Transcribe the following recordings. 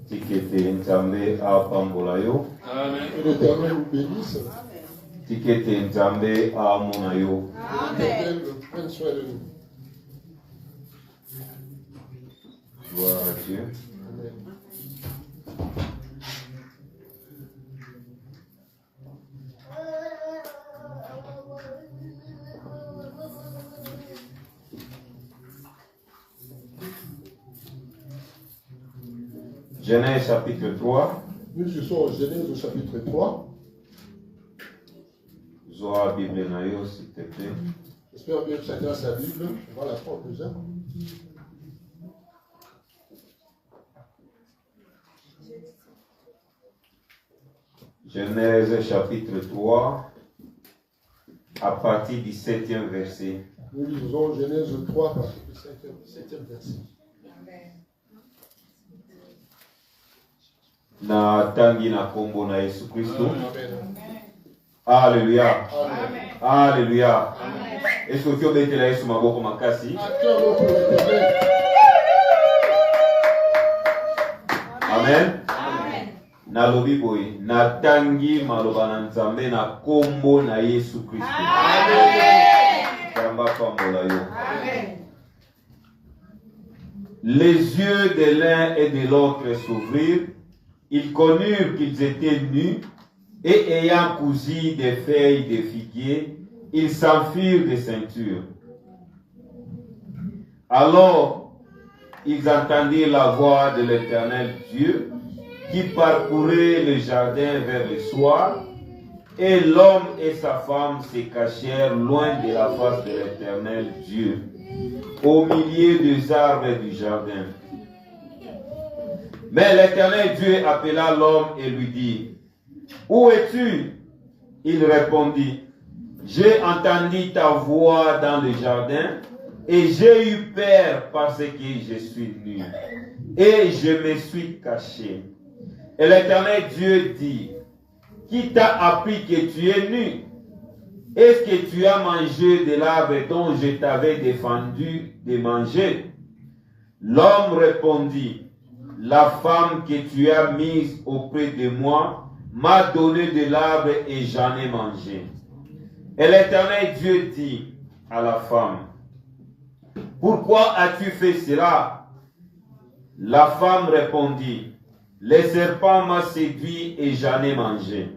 Tikete Nzambe apambolayo. Amen. Que l'Éternel vous bénisse. Tikete Nzambe amonayo. Amen. Prenne soin de nous. Gloire à Dieu. Amen. Genèse chapitre 3. Nous sommes en Genèse au chapitre 3. Zoa Bible nayo, s'il te plaît. J'espère bien que chacun a sa Bible. On va la prendre déjà. Genèse chapitre 3, à partir du 7e verset. Nous lisons Genèse 3, à partir du 7e verset. Na tangi na kombo na Yesu Kristo. Amen. Alléluia. Amen. Alléluia. Est-ce que tu as été là Yesu maboko makasi? Acclamons pour l'Éternel. Amen. Na lobi boy, na tangi maloba na Nzambe na kombo na Yesu Kristo. Amen. Kamba pambola yo. Amen. Les yeux de l'un et de l'autre s'ouvrirent. Ils connurent qu'ils étaient nus, et ayant cousu des feuilles de figuier, ils s'enfuirent des ceintures. Alors, ils entendirent la voix de l'Éternel Dieu, qui parcourait le jardin vers le soir, et l'homme et sa femme se cachèrent loin de la face de l'Éternel Dieu, au milieu des arbres du jardin. Mais l'Éternel Dieu appela l'homme et lui dit, « Où es-tu » Il répondit, « J'ai entendu ta voix dans le jardin et j'ai eu peur parce que je suis nu et je me suis caché. » Et l'Éternel Dieu dit, « Qui t'a appris que tu es nu? Est-ce que tu as mangé de l'arbre dont je t'avais défendu de manger? » L'homme répondit, « La femme que tu as mise auprès de moi m'a donné de l'arbre et j'en ai mangé. » Et l'Éternel Dieu dit à la femme, « Pourquoi as-tu fait cela? » La femme répondit, « Le serpent m'a séduit et j'en ai mangé. »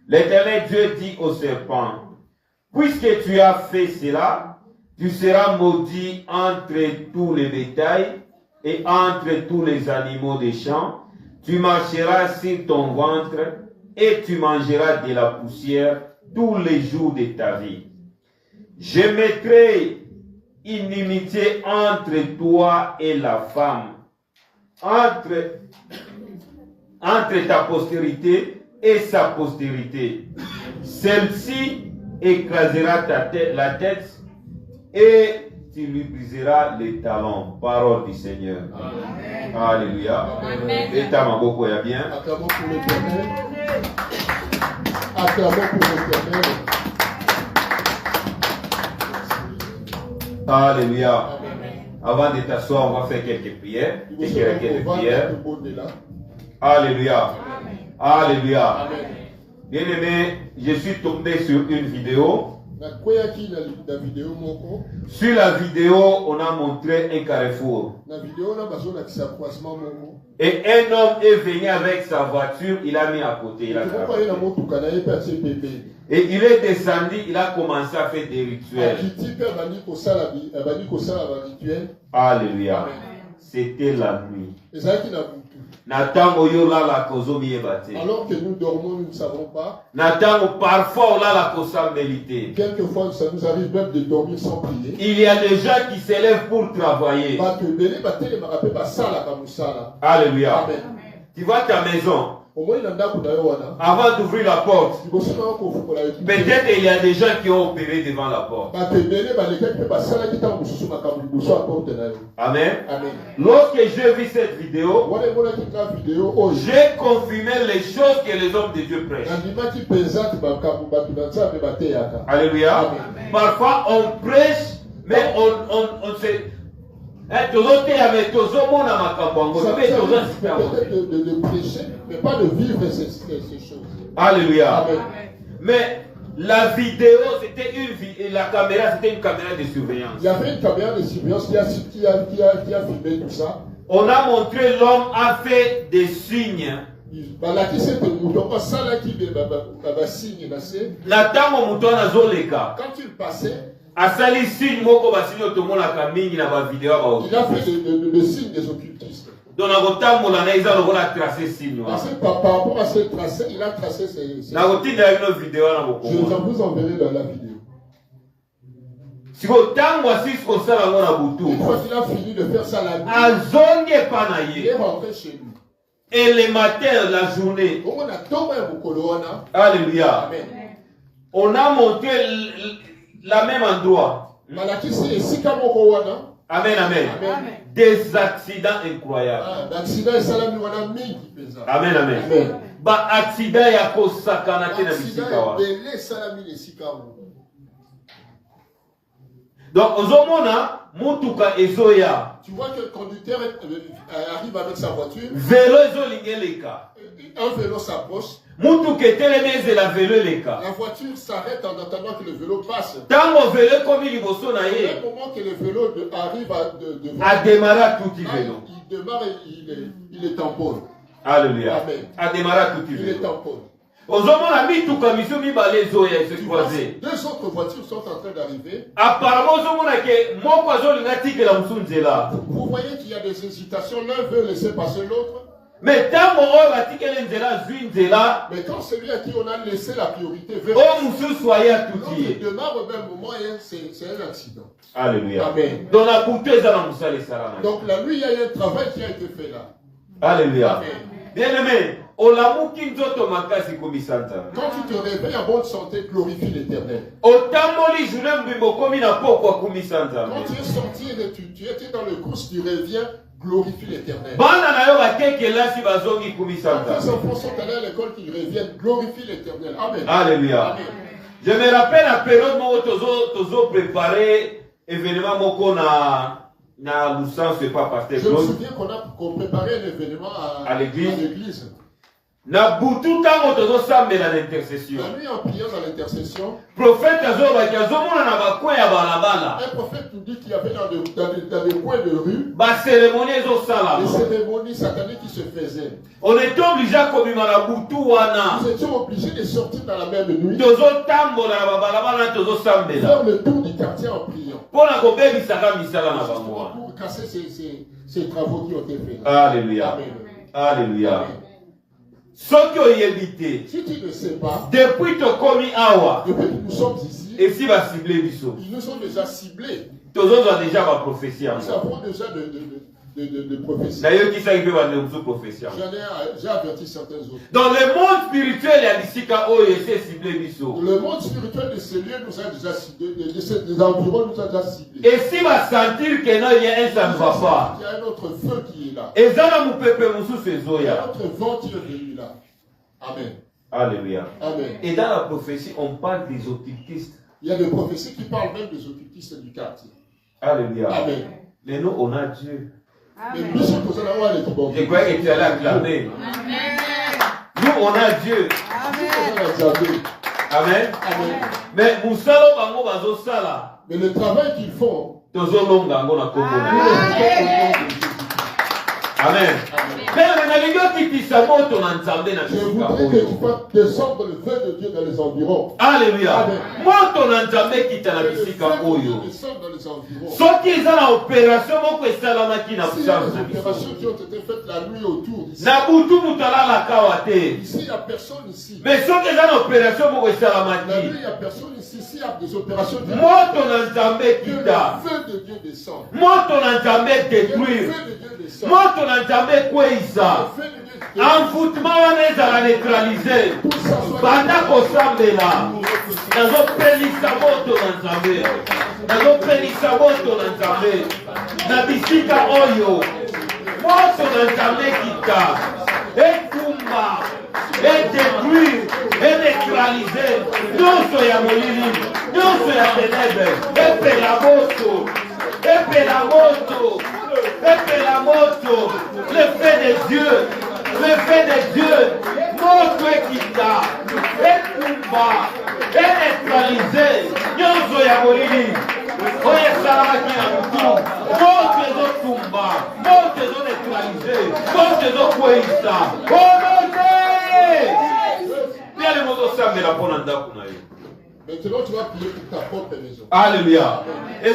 L'Éternel Dieu dit au serpent, « Puisque tu as fait cela, tu seras maudit entre tous les bétails et entre tous les animaux des champs, tu marcheras sur ton ventre et tu mangeras de la poussière tous les jours de ta vie. Je mettrai inimitié entre toi et la femme, entre ta postérité et sa postérité. Celle-ci écrasera la tête et tu lui briseras les talons. Parole du Seigneur. Amen. Alléluia. Et ta maboko ya bien. Acclamons pour l'Éternel. Acclamons pour l'Éternel. Alléluia. Avant de t'asseoir, on va faire quelques prières. Quelques prières. Alléluia. Alléluia. Bien-aimé, je suis tombé sur une vidéo. Sur la vidéo, on a montré un carrefour. Et un homme est venu avec sa voiture, il a mis à côté. Et il est descendu, il a commencé à faire des rituels. Alléluia. C'était la nuit. Alors que nous dormons, nous ne savons pas. Parfois, on a la possibilité. Quelquefois, ça nous arrive même de dormir sans prier. Il y a des gens qui s'élèvent pour travailler. Alléluia. Amen. Tu vois ta maison. Avant d'ouvrir la porte, peut-être il y a des gens qui ont opéré devant la porte. Amen. Amen. Lorsque j'ai vu cette vidéo, j'ai confirmé les choses que les hommes de Dieu prêchent. Alléluia. Amen. Parfois on prêche, mais on se... Peut-être de prêcher, mais pas de vivre ces choses. Alléluia. Amen. Mais la vidéo, c'était la caméra, c'était une caméra de surveillance. Il y avait une caméra de surveillance qui a filmé tout ça. On a montré l'homme a fait des signes. Quand il passait, il a fait le signe des occultistes. Donc, par rapport à ce tracé, il a tracé ses. Je vous enverrai dans la vidéo. Une fois qu'il a fini de faire ça la nuit, il est rentré chez lui. Et le matin, la journée. Alléluia. Amen. On a montré la même endroit. Amen, amen. Des accidents incroyables. Amen, amen. Ba accident ya kosakana te na bisika wa. Donc, ozomona mutuka ezoya. Tu vois que le conducteur arrive avec sa voiture. Vélo ezolingeleka. Un vélo s'approche. Mutuka etelemeze la vélo leka. La voiture s'arrête en attendant que le vélo passe. Tango vélo comme liboso na ye. Au moment que le vélo arrive à démarrer tout le vélo. Il démarre et il est tamponne. Alléluia. Amen. À démarrer tout le vélo. Il est tamponne. Deux autres voitures sont en train d'arriver. Apparemment, vous voyez qu'il y a des hésitations. L'un veut laisser passer l'autre. Mais quand celui à qui on a laissé la priorité veut il démarre au même moment et c'est un accident. Alléluia. Amen. Donc la nuit, il y a un travail qui a été fait là. Alléluia. Amen. Bien-aimé, quand tu te réveilles en bonne santé, glorifie l'Éternel. Quand tu es sorti et tu étais dans le course, tu reviens, glorifie l'Éternel. Quand tes enfants sont allés à l'école, qu'ils reviennent, glorifie l'Éternel. Amen. Alléluia. Amen. Je me rappelle la période où tu as préparé événement je me souviens qu'on préparait un événement à l'église. Na butu tango tozo sambela l'intercession. La nuit en priant dans l'intercession. Prophète azomona na bakwe ya balabala. Un prophète nous dit qu'il y avait dans des coins de rue. Ba cérémonie zo sala. Des cérémonies sataniques qui se faisaient. On était obligé à komima na butu wana. Nous étions obligés de sortir dans la même nuit. Tozo tambola na balabala tozo sambela. Faire le tour du quartier en priant. Pona ko bebisaka misala na bango. Pour casser ces travaux qui ont été faits. Alléluia. Amen. Alléluia. Amen. Si tu ne sais pas, depuis que nous sommes ici, et si va cibler biso, ils nous ont déjà ciblés. Tous autres ont déjà ma prophétie. Nous avons déjà de prophéties. D'ailleurs, qui sait qui va nous prophétie? J'ai averti certains autres. Dans le monde spirituel, il y a des ciblé biso. Le monde spirituel de ces lieux nous a déjà ciblés, des environs nous a déjà ciblés. Et si va sentir que non, il y a un ça ne va pas. Il y a un autre feu qui est là. Et ça va nous péper Il y a un autre vent qui est venu là. Amen. Alléluia. Amen. Et dans la prophétie, on parle des occultistes. Il y a des prophéties qui parlent même des occultistes du quartier. Alléluia. Amen. Mais nous, on a Dieu. Amen. Je croyais que tu allais acclamer. Nous, on a Dieu. Amen. Amen. Mais Moussalo Bango Bazo Sala. Mais le travail qu'ils font. Amen. Mais je voudrais que tu fasses descendre le feu de Dieu dans les environs. Alléluia. Amen. Ceux qui ont l'opération, si les opérations qui ont été faites la nuit autour d'ici. Ici, il n'y a personne ici. Mais ceux qui ont l'opération, la nuit, il n'y a personne ici. S'il y a des opérations qui le feu de Dieu descend. Le feu de Dieu descend. Moto na nzambe kweiza envoûtement wana ezala neutralize banda kosambela nazopelisa moto na nzambe na bisika oyo moto na nzambe kita ekumba edétruire eneutralize nyonso ya molili nyonso ya ténèbre epela moto et la moto, le fait des dieux, le fait des dieux, moto ekita, et kumba, et neutralisé, nyonso ya molili, oye salamaki na mutu, moto ezotumba, moto ezoneutralisé, moto ezokweisa, omote! Bien le moto sambela mpona ndako na yo. Maintenant, tu vas prier pour ta propre maison. Alléluia. Il y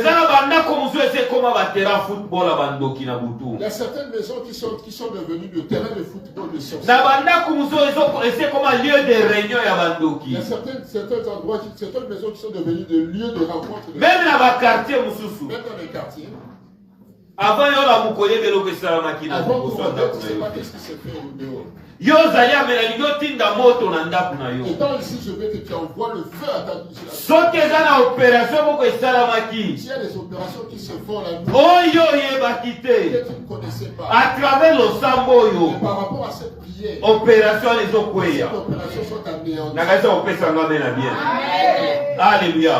a certaines maisons qui sont devenues de terrain de football de sorciers. Il y a certains endroits, certaines maisons qui sont devenues de lieux de rencontre. Même dans les quartiers. Avant, il y a un peu de choses. Avant, tu ne sais pas qu'est-ce qui se fait au dehors. Et donc ici, je veux que tu envoies le feu à ta bouche. S'il y a des opérations qui se font la nuit, que tu ne connaissais pas. À travers le samboyo, par rapport à cette prière, opération les ces opérations sont anéanties. Alléluia.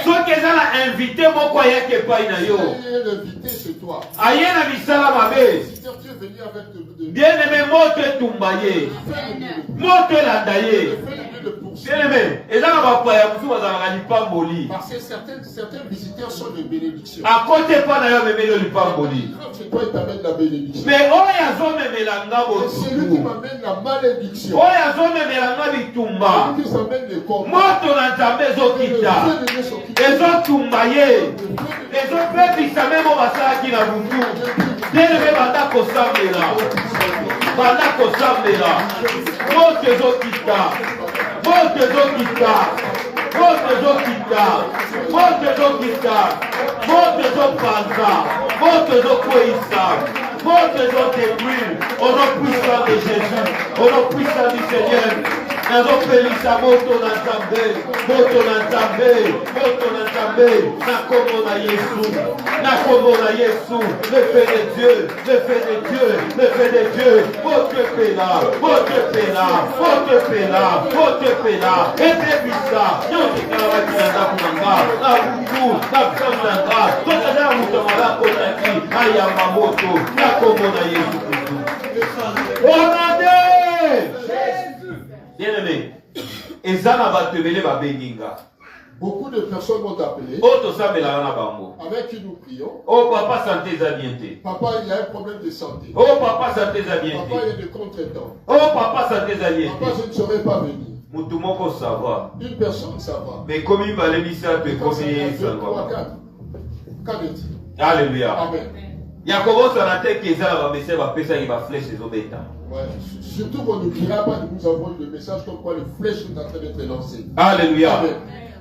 Ceux qui ont invité mon croyant qui pas na yo. Invité chez toi. Ayena bisala mabe. Si tu es venu avec de bien aimé moto tumbaye. Moto landaye. Bien aimé. Et là on va pas ya musu bazala ni pamboli. Parce que certains visiteurs sont de bénédiction. À côté pas na yo memelo li pamboli. Chez toi il t'amène la bénédiction. Mais oya zo memela ngabo. C'est lui qui m'amène la malédiction. Oya zo memela ngabi tumba. Qui s'amène les corps. Moto na nzambe zokita. Ezotumbaye. Ezopepisa memo basalaki na butu. Deleme banda kosambela. Banda kosambela. Moto ezokita. Moto ezokita. Moto ezokita. Moto ezokita. Moto ezopanza. Moto ezokweisa. Moto ezodétruire. Au nom puissant de Jésus. Au nom puissant du Seigneur. Nazopelisa moto na Nzambe, moto na Nzambe, moto na Nzambe, na kombo na Yesu, na kombo na Yesu, le fait de Dieu, le fait de Dieu, le fait de Dieu, votre pela, votre pela, votre pela, votre pela, et débisa, non c'est que la vaquille na kunanga, na butu, na kunanga, tout à l'heure nous sommes là pour t'aki, ayama moto, na kombo na Yesu Christ. Regardez! Bien-aimé, beaucoup de personnes vont t'appeler avec qui nous prions. Oh papa, santé zabienté. Papa, il y a un problème de santé. Oh papa, santé zabienté. Papa, il y a des contretemps. Oh papa, santé zabienté. Papa, je ne saurais pas venir. Une personne, ça va. Mais comme il va aller ça peut combien ça va. Alléluia. Amen. Il y a comment ça la tête qui est là, mais ça va passer, il va flèche les obétants. Ouais, surtout qu'on n'oubliera pas de nous envoyer le message comme quoi les flèches sont en train d'être lancées. Alléluia.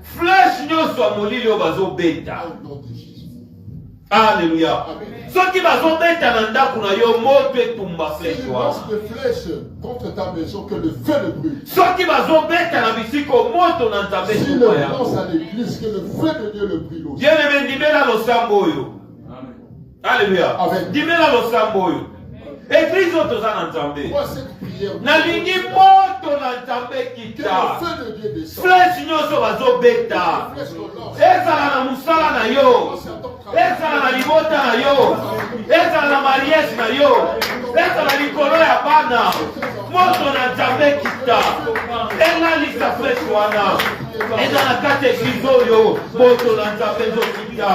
Flèche nous soit molili au bazo bêta. Au nom de Jésus. Alléluia. Ceux qui bazo bêta nanda kuna yo moto etumba flèche wa. Lance de flèche contre ta maison que le feu le brûle. Ceux qui bazo bêta na bisiko moto na nzambe si le lance à l'église que le feu de Dieu le brûle aussi. Bien aimé ndimela lo samboyo. Alléluia. Ndimela lo samboyo. Église otoza na Nzambe. Nalingi moto na Nzambe kita. Flèche nyonso bazobeta. Ezala na musala na yo. Ezala na libota na yo. Ezala na mariage na yo. Ezala likolo ya bana. Moto na Nzambe kita. Elalisa flèche wana. Ezala kati église oyo. Moto na Nzambe ezokita.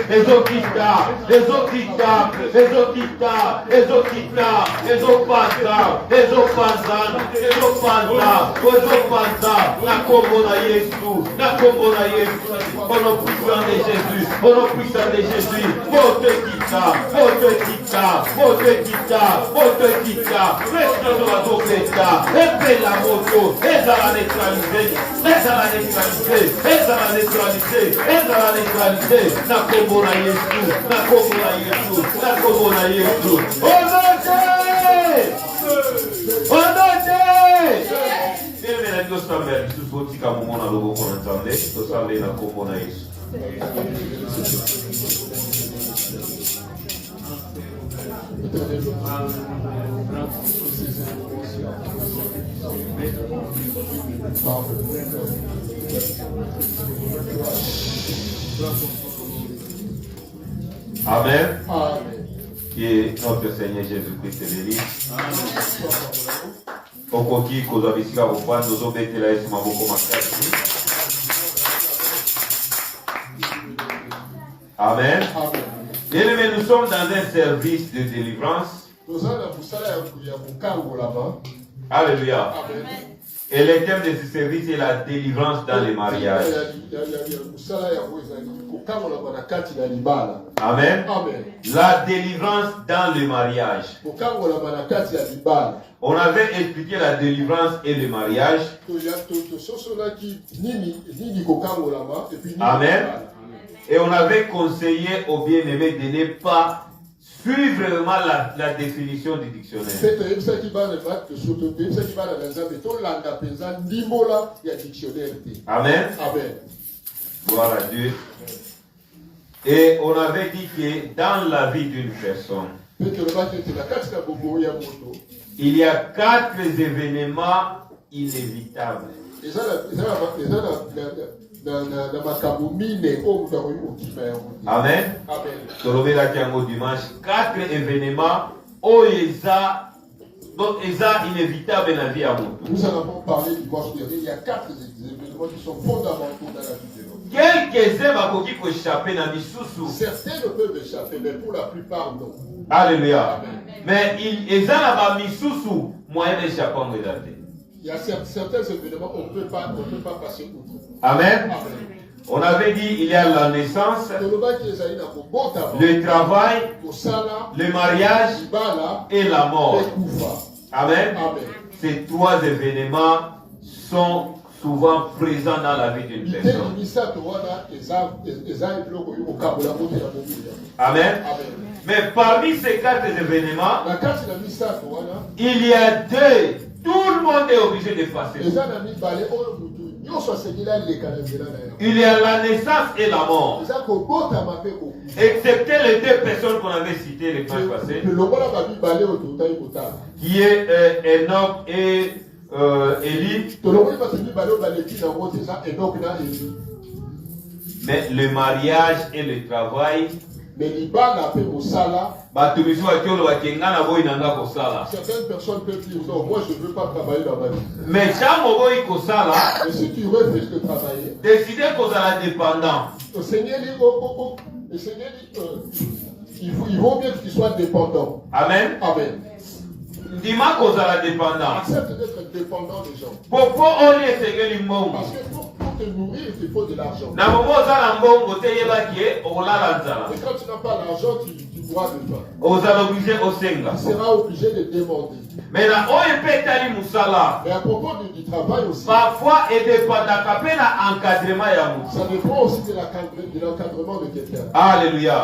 Ezokita. Ezokita. Ezokita. Ezokita. Ezopanza, ezopanza, ezopanza, ezopanza, na kombo na Yesu, na kombo na Yesu, au nom puissant de Jésus, au nom puissant de Jésus, votre kita, votre kita, votre kita, votre kita, reste dans la topeta, et la moto, et à la neutraliser, et à la neutraliser, et à la neutraliser, et à la neutraliser, na kombo na Yesu, na kombo na Yesu, na kombo na Yesu, Amen. Que notre Seigneur Jésus-Christ te bénisse. Okoki kozabisika kopanda ozobetela Yesu maboko makasi. Amen. Bien-aimés, nous sommes dans un service de délivrance. Alléluia. Et le thème de ce service est la délivrance dans les mariages. Amen. La délivrance dans le mariage. On avait expliqué la délivrance et le mariage. Amen. Et on avait conseillé aux bien-aimés de ne pas suivre vraiment la définition du dictionnaire. Amen. Gloire à Dieu. Et on avait dit que dans la vie d'une personne, il y a 4 événements inévitables. Amen. Dimanche, 4 événements inévitables dans la vie à vous. Nous en avons parlé dimanche dernier. Il y a 4 événements qui sont fondamentaux dans la vie de l'homme. Certains ne peuvent échapper, mais pour la plupart non. Alléluia. Amen. Mais il y a moyen d'échapper. Il y a certains événements qu'on ne peut pas passer outre. Amen. Amen. On avait dit il y a la naissance, le travail, le mariage et la mort. Amen. Ces 3 événements sont souvent présents dans la vie d'une personne. Amen. Mais parmi ces 4 événements, il y a 2. Tout le monde est obligé de passer. Il y a la naissance et la mort. Excepté les 2 personnes qu'on avait citées les fois passées, qui est Enoch et Élie. Mais le mariage et le travail, certaines personnes peuvent dire non, moi je ne veux pas travailler dans ma vie. Mais si tu refuses de travailler, décider qu'on a dépendant. Le Seigneur dit, il vaut mieux que tu sois dépendant. Amen. Amen. Dis-moi qu'on a dépendant. Accepte d'être dépendant des gens. Parce que pour te nourrir, il faut de l'argent. Et quand tu n'as pas l'argent, tu bois de pain. Tu seras obligé de demander. Mais à propos du travail aussi, parfois, ça dépend aussi de l'encadrement de quelqu'un. Alléluia.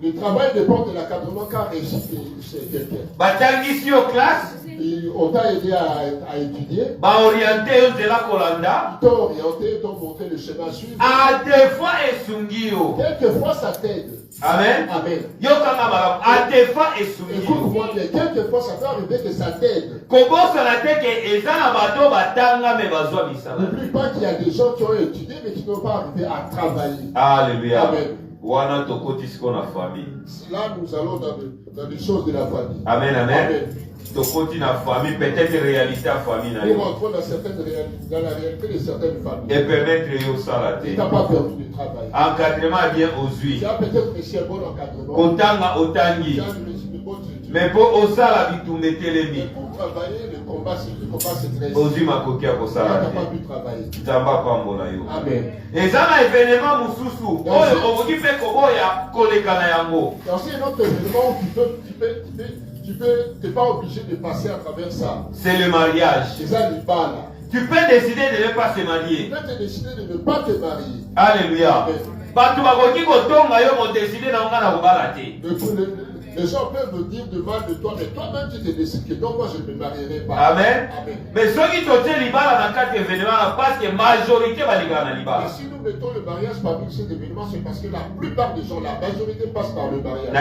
Le travail dépend de l'encadrement qu'a réussi quelqu'un. On t'a aidé à étudier. Ils t'ont orienté, ils t'ont montré le chemin à suivre. Quelquefois, ça t'aide. Amen. Amen. Écoute-moi bien, quelquefois, ça peut arriver que ça t'aide. N'oublie pas qu'il y a des gens qui ont étudié, mais qui n'ont pas arrivé à travailler. Alléluia. Amen. Là, nous allons dans les choses de la famille. Amen, amen. Peut-être réalité à famille. Pour entrer dans la réalité de certaines familles. Et permettre tu n'as pas permis de travailler. Encadrement bien aux huiles. Tu as peut-être reçu un bon encadrement. Mais pour osala bitumete les mi. Pour travailler, le combat c'est très. Ozima kokia kosala. Tu n'as pas pu travailler. Tamba kwa mbola yo. Amen. Et ça na événement mususu. Oyo oboki pe koboya koleka na yango. C'est un autre événement où tu n'es pas obligé de passer à travers ça. C'est le mariage. C'est ça le bal. Tu peux décider de ne pas se marier. Tu peux décider de ne pas te marier. Alléluia. Bato bakoki kotonga yo mo décider na ngana kobala te. Les gens peuvent me dire de mal de toi, mais toi-même tu te décides que non, moi je ne me marierai pas. Amen. Amen. Mais ceux qui t'ont dit libala dans 4 événements, parce que majorité va libala libala. Et si nous mettons le mariage parmi ces événements, c'est parce que la plupart des gens, la majorité passe par le mariage. Je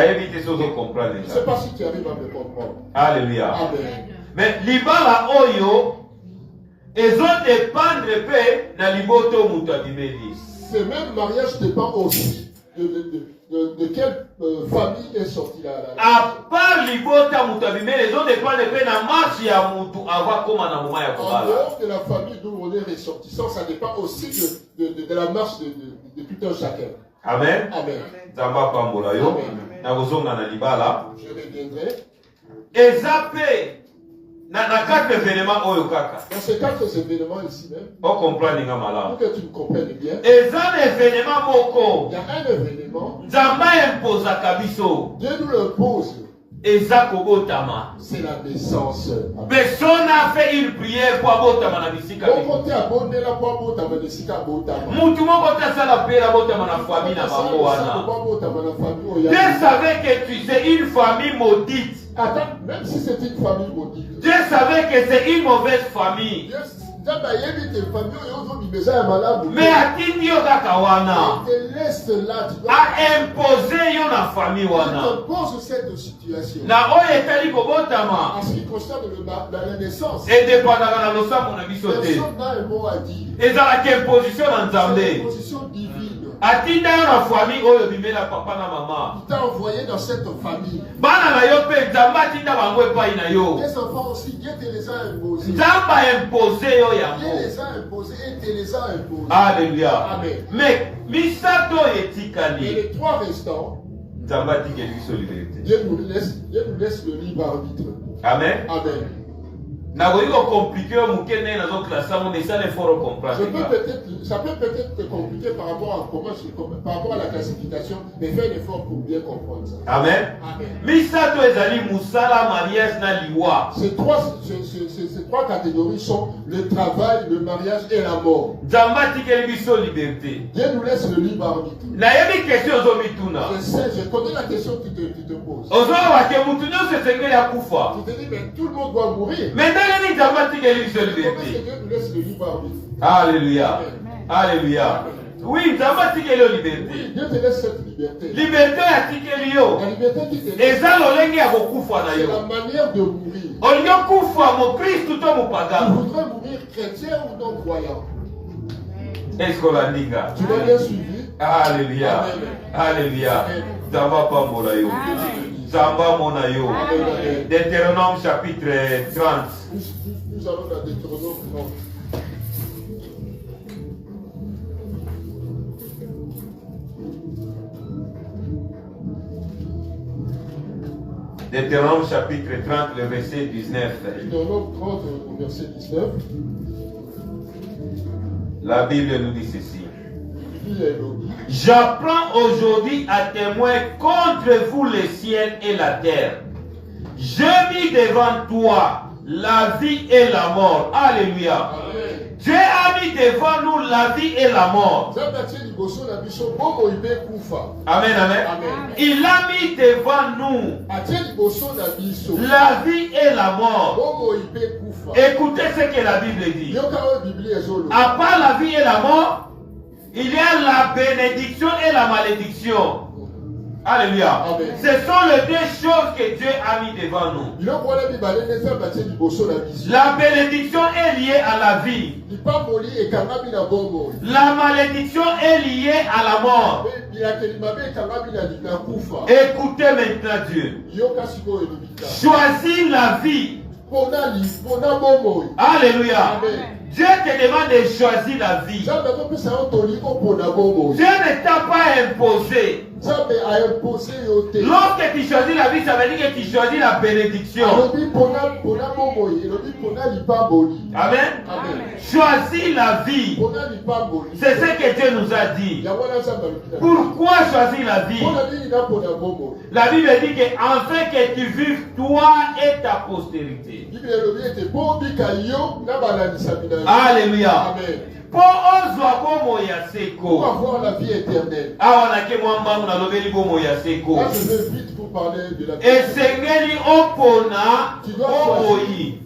ne sais pas si tu arrives à me comprendre. Alléluia. Amen. Mais libala oyo, ils ont dépendre peu na liboto mutabimeli. Ce même mariage dépend aussi de quelle famille est sorti là? À part libota mutabime, les autres dépendent de la marche ya mutu avant comme en moment ya En kobala. dehors de la famille d'où on est ressortissant, ça dépend aussi de la marche de tout un chacun. Amen. Amen. Zamba pambola yo. Na kozonga na libala. Je reviendrai. Ezape na 4 événements oyo kaka. Dans ces 4 événements ici même, On comprend nga pour malamu. que tu me comprennes bien, Eza événement moko. il y a un événement, Nzamba imposa kabiso. Dieu nous le pose, Eza kobotama. c'est la naissance. Personne a fait une prière pour abotama na bisika. Bon côté abonné là pour abotama de sika abotama. Mutu moko ta sala prière abotama na famille na bango wana. Dieu savait que tu es une famille maudite. Attends, même si c'est une famille maudite. Dieu savait que c'est une mauvaise famille. Mais atindi yo kaka wana. Il te laisse là, tu dois A imposer yo na famille il wana. te pose cette situation. Na oyo etali kobotama. En ce qui concerne la naissance, Edepandaka na losambo na biso te. personne n'a un mot à dire. Ezalaka imposition na C'est Nzambe. une position divine. Atinda yo na famille oyo bimela papa na mama. Il t'a envoyé dans cette famille. Bana na yo pe Nzambe atinda bango epai na yo. Les enfants aussi, Dieu te les a imposés. Nzambe impose yo Dieu yango. les a imposés et te les a imposés. Alléluia. Amen. Mais misato Et etikali. les 3 restants, Nzambe atikeli biso liberté. Dieu nous laisse le libre arbitre. Amen. Amen. Nakoki compliqué au muke ndenge nazoklasango mais ça il faut comprendre. Ça peut peut-être te compliquer par rapport à la classification, mais fais un effort pour bien comprendre ça. Amen. Amen. Misato ezali musala mariage na liwa. Ces trois catégories sont le travail, le mariage et la mort. Nzambe atikeli biso liberté. Dieu nous laisse le libre arbitre. Nayebi question ozomituna. Je sais, je connais la question que tu te poses. Ozoba ke mutu nyonso esengeli akufa. Tu te dis, mais tout le monde doit mourir. Mais ndenge nini Nzambe atikeli biso Comment est-ce que liberté? Dieu nous laisse le libre arbitre? Alléluia. Alléluia. Oui, Nzambe atikeli yo liberté. Oui, Dieu te laisse cette liberté. Liberté atikeli yo. La liberté qui te laisse, Eza lolenge ya kokufa na c'est yo. la manière de mourir. Olingi okufa mokristu to Tu mopagano. voudrais mourir chrétien ou non croyant? Est-ce qu'on l'a dit, gars? Tu m'as bien suivi? Alléluia. Alléluia. Nzambe apambola yo. Nzambe amona yo. Deutéronome chapitre 30. Nous allons dans Deutéronome 30. Deutéronome chapitre 30, le verset 19. Deutéronome 30, au verset 19. La Bible nous dit ceci. Il est dit, J'apprends aujourd'hui à témoin contre vous le ciel et la terre. J'ai mis devant toi la vie et la mort. Alléluia. Amen. Dieu a mis devant nous la vie et la mort. Amen, amen. Amen. Il a mis devant nous la vie et la mort. Écoutez ce que la Bible dit. À part la vie et la mort, il y a la bénédiction et la malédiction. Alléluia. Amen. Ce sont les deux choses que Dieu a mis devant nous. La bénédiction est liée à la vie. La malédiction est liée à la mort. Écoutez maintenant Dieu. Choisis la vie. Alléluia. Amen. Dieu te demande de choisir la vie. Dieu ne t'a pas imposé. Lorsque tu choisis la vie, ça veut dire que tu choisis la bénédiction. Amen. Amen. Choisis la vie. C'est ce que Dieu nous a dit. Pourquoi choisir la vie? La Bible dit que afin que tu vives toi et ta postérité. Alléluia. Amen. Pour ozwa bomo ya seko. Pour avoir la vie éternelle. Awa na ke mwamba na lobeli bomo ya seko. Là, je vais vite pour parler de la vie. Esengeli opona bomoyi.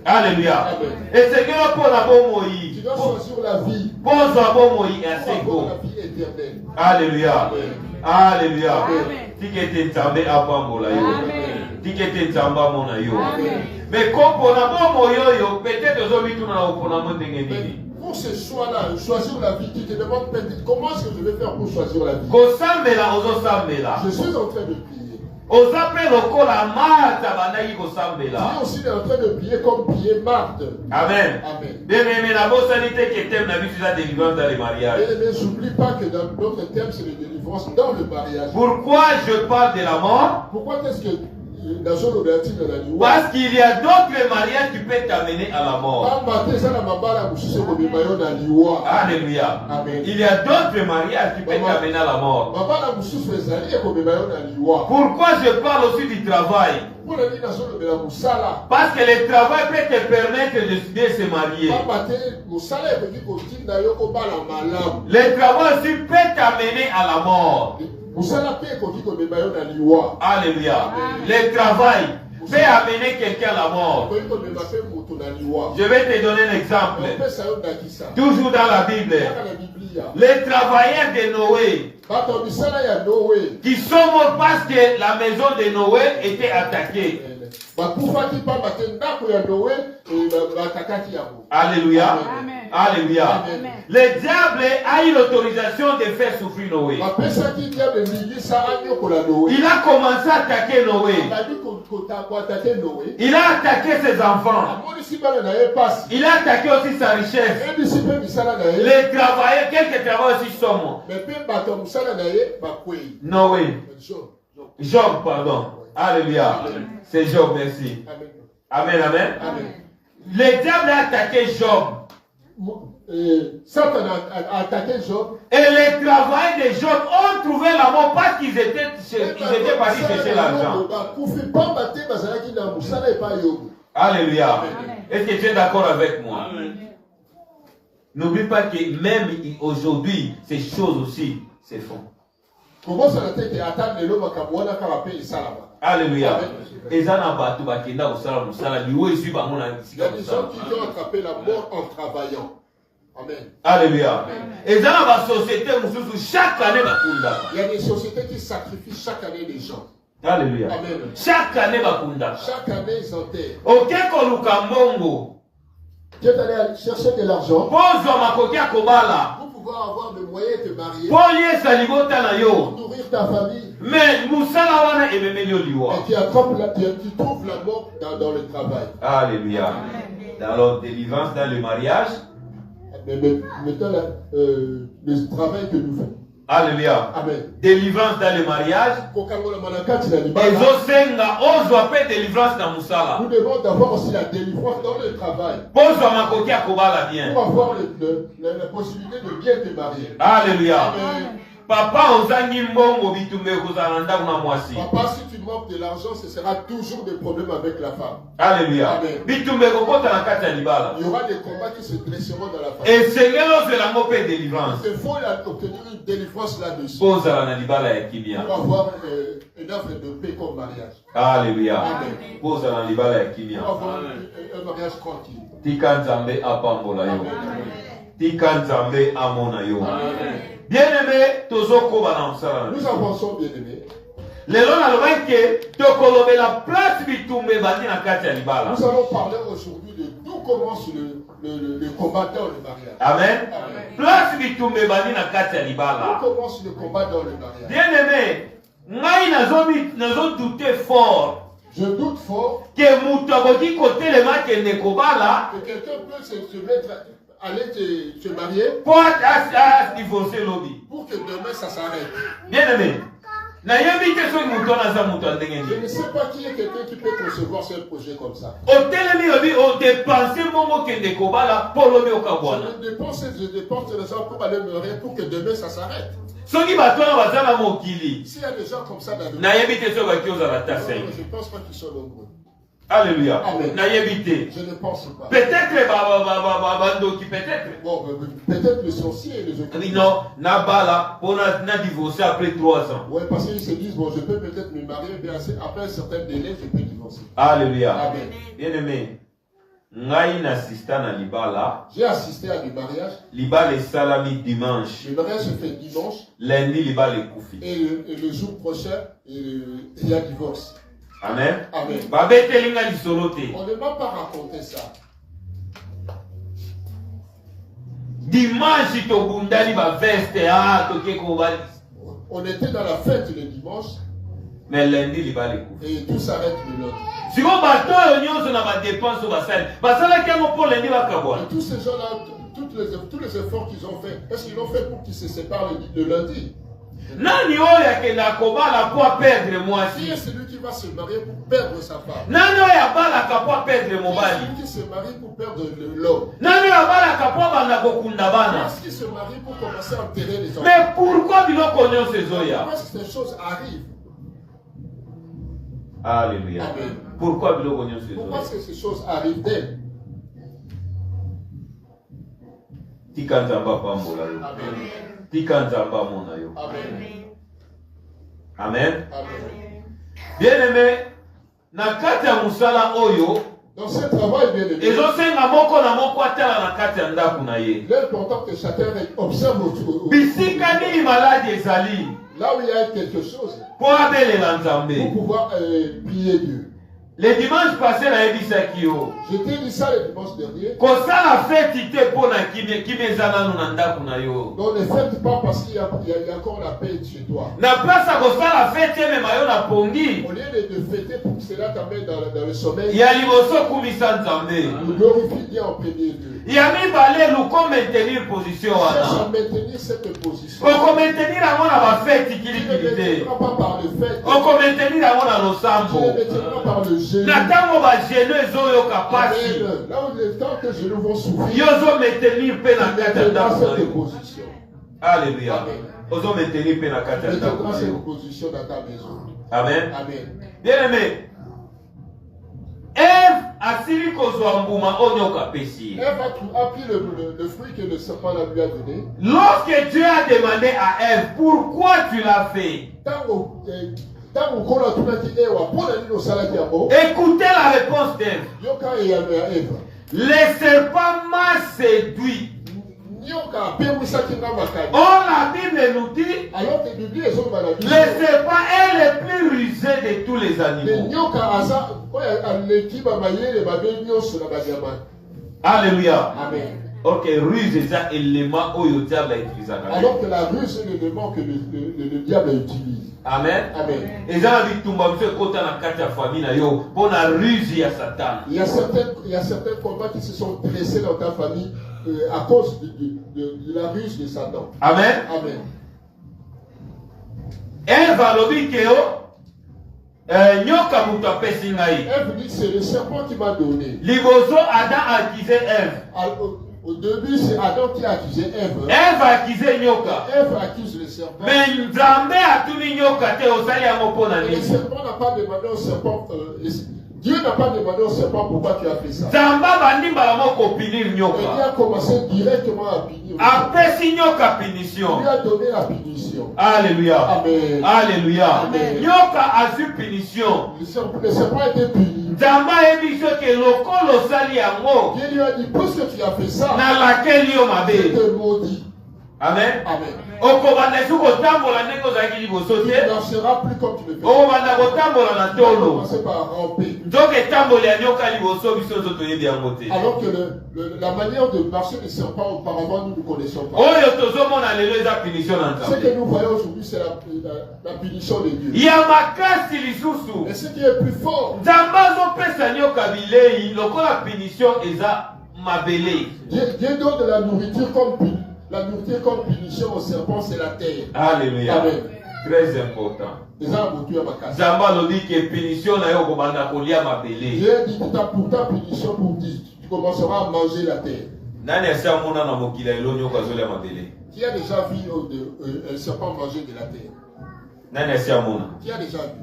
Alléluia. Amen. Esengeli opona bomoyi. Tu dois choisir la vie. Pozwa bomoyi ya Pour seko. avoir la vie éternelle. Alléluia. Amen. Alléluia. Amen. Tikete nzambe apambola yo. Amen. Tikete nzambe amona yo. Amen. Mais comme on a bon moyo, peut-être aux hommes tout na oponamo ndengeni. Pour ce choix-là, choisir la vie, tu te demandes peut-être comment est-ce que je vais faire pour choisir la vie. Je suis en train de prier. Tu es aussi en train de prier comme prier Marthe. Amen. Amen. Bien aimé, j'oublie pas que dans notre thème, c'est la délivrance dans le mariage. Pourquoi je parle de la mort? Pourquoi est-ce que parce qu'il y a d'autres mariages qui peuvent t'amener à la mort. Alléluia. Amen. Il y a d'autres mariages qui peuvent t'amener à la mort. Pourquoi je parle aussi du travail? Parce que le travail peut te permettre de se marier. Le travail aussi peut t'amener à la mort. Alléluia. Le travail peut amener quelqu'un à la mort. Je vais te donner un exemple. Toujours dans la Bible. Les travailleurs de Noé qui sont morts parce que la maison de Noé était attaquée. Alléluia. Amen. Alléluia. Amen. Le diable a eu l'autorisation de faire souffrir Noé. Il a commencé à attaquer Noé. Il a attaqué ses enfants. Il a attaqué aussi sa richesse. Les travailleurs, quelques travailleurs aussi sont morts. Noé. Job, pardon. Alléluia. C'est Job, merci. Amen, amen. Le diable a attaqué Job. Satan a attaqué Job. Et les travailleurs de Job ont trouvé la mort parce qu'ils étaient partis chercher l'argent. Alléluia. Est-ce que tu es d'accord avec moi? N'oublie pas que même aujourd'hui, ces choses aussi se font. Alléluia. Et ça n'a pas tout bakenda usala musala liwe ici ba mona. Il y a des gens qui ont attrapé la mort en travaillant. Amen. Alléluia. Et ça la société mususu chaque année bakunda. Il y a des sociétés qui sacrifient chaque année des gens. Alléluia. Amen. Chaque année bakunda. Chaque année ils enterrent. OK ko lukambongo. Tu es allé chercher de l'argent. Pozo makoki akobala. Pour pouvoir avoir le moyen de te marier. Polié salibota na yo. Pour nourrir ta famille. Mais musala wana ememeli liwa. Et tu trouves la mort dans le travail. Alléluia. Dans la délivrance dans le mariage. Mais mettons le travail que nous faisons. Alléluia. Amen. Délivrance dans le mariage. Nous devons d'abord aussi la délivrance dans le travail. Pour avoir la possibilité de bien te marier. Alléluia. Amen. Papa, Papa, si tu manques de l'argent, ce sera toujours des problèmes avec la femme. Alléluia. Amen. Il y aura des combats qui se dresseront dans la famille. Et c'est délivrance. Il faut obtenir une délivrance là-dessus. Pour avoir une offre de paix comme mariage. Alléluia. Amen. Pour avoir un mariage tranquille. Tika Nzambe apambola yo. Tika Nzambe amona yo. Bien-aimé, nous avançons, bien-aimé. Nous allons parler aujourd'hui de d'où commence le combat dans le mariage. Amen. D'où commence le combat dans le mariage. Bien-aimé, je doute fort que quelqu'un peut se mettre aller se marier pour divorcer lobby. Pour que demain ça s'arrête. Bien-aimé, je ne sais pas qui est quelqu'un qui peut concevoir ce projet comme ça. Je dépense de l'argent pour aller me marier pour que demain ça s'arrête. S'il y a des gens comme ça dans le monde, je ne pense pas qu'ils sont nombreux. Alléluia. Je ne pense pas. Peut-être Bon, peut-être les sorciers et les autres. Non, on a divorcé après 3 ans. Oui, parce qu'ils se disent, bon, je peux peut-être me marier, mais après un certain délai, je peux divorcer. Alléluia. Amen. Bien-aimé, j'ai assisté à du mariage. Le salami dimanche. Le mariage se fait dimanche. Lundi, et le jour prochain, il y a divorce. Amen. Amen. On ne m'a pas raconté ça. Dimanche, on était dans la fête le dimanche. Mais lundi, il va découvrir. Et tout s'arrête le lundi. Si on bateau, on a des dépenses au bassin. Et tous ces gens-là, tous les efforts qu'ils ont fait, est-ce qu'ils l'ont fait pour qu'ils se séparent le lundi? Nani oya ke na kobala pour perdre moi si c'est lui qui va se marier pour perdre sa femme. Nani oya bala ka pour perdre mon bali. C'est lui qui se marie pour perdre l'homme. Nani oya bala ka pour bana kokunda bana. Est-ce qu'il se marie pour commencer à enterrer les enfants? Mais pourquoi bilo konyo ces oya? Pourquoi ces choses arrivent? Alléluia. Amen. Pourquoi bilo konyo ces oya? Pourquoi ces choses arrivent d'elle? Tikanzamba pambola yo. Amen. Tikanzamba mona yo. Amen. Amen. Amen. Bien-aimé, na kati ya musala oyo, dans ce travail, bien aimé, ezosenga moko na moko atala na kati ya ndaku na ye. L'important que chacun observe autour. Bisika nini maladi ezali. Là où il y a quelque chose, pour abelela Nzambe, pour pouvoir prier Dieu. Le dimanche passé, je t'ai dit ça le dimanche dernier. On ne fête pas parce qu'il y a encore la paix chez toi. Au lieu de fêter pour que cela t'amène dans le sommeil, nous glorifions Dieu en premier lieu. Cherche à maintenir cette position. Tu ne maintiendras pas par le fait. Tu ne maintiendras par le jeûne. Là où le temps que je nous vont souffrir, cette position. Alléluia. Maintenir cette position dans ta maison. Amen. Amen. Bien aimé. Ève a pris le fruit que le serpent lui a donné. Lorsque Dieu a demandé à Ève, pourquoi tu l'as fait? Écoutez la réponse d'Ève. Le serpent m'a séduit. Or la Bible nous dit, le serpent est le plus rusé de tous les animaux. Alléluia. Amen. Ok, ruse est un élément où le diable a utilisé. Alors que la ruse est l'élément que le diable utilise. Amen. Amen. Et ça veut dire que il y a certains combats qui se sont dressés dans ta famille à cause de la ruse de Satan. Amen. Amen. Ève a dit que c'est le serpent qui m'a donné. Adam accusait Ève. Au début, c'est Adam qui a accusé Ève. Ève accusait Nyoka. Ève accuse le serpent. Mais Nzambe a tout Nyoka te osali yango pona nini. Le serpent n'a pas demandé au serpent. Dieu n'a pas demandé au serpent pourquoi tu as fait ça. Nzamba bandi mbala moko punir Nyoka. Il a commencé directement à punir. Apesi Nyoka punition. Il lui a donné la punition. Alléluia. Amen. Alléluia. Amen. Nyoka a su punition. Le serpent a été puni. Nzamba ebi que lokolo osali yango. Dieu lui a dit, puisque tu as fait ça, na laquelle yo mabe. je te maudis. Amen. Amen. Tu ne marcheras plus comme tu le fais. Tu commencer par ramper. Alors que la manière de marcher des serpents auparavant, nous ne connaissons pas. Ce que nous voyons aujourd'hui, c'est la punition de Dieu. Et ce qui est plus fort, Dieu donne de la nourriture comme punition au serpent, c'est la terre. Alléluia. Amen. Très important. Dieu dit pour ta punition, tu commenceras à manger la terre. Qui a déjà vu un serpent manger de la terre? Qui a déjà vu?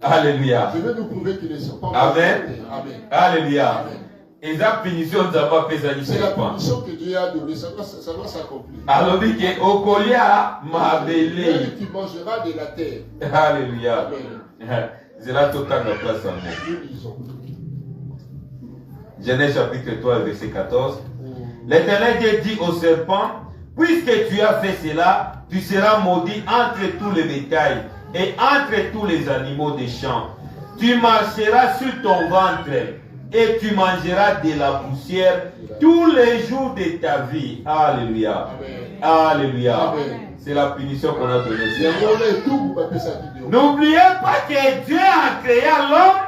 Alléluia. Je vais nous prouver que les serpents. Amen. Amen. Alléluia. Et la punition de Zamba pesa du c'est la punition que Dieu a donnée, ça doit s'accomplir. Alors dit que Okolia m'a belé. Tu mangeras de la terre. Alléluia. Amen. C'est là tout à la place en Nous lisons. Genèse chapitre 3 verset 14. L'Éternel Dieu dit au serpent, puisque tu as fait cela, tu seras maudit entre tous les bétails et entre tous les animaux des champs. Tu marcheras sur ton ventre et tu mangeras de la poussière tous les jours de ta vie. Alléluia. Alléluia. C'est la punition qu'on a donnée. N'oubliez pas que Dieu a créé l'homme.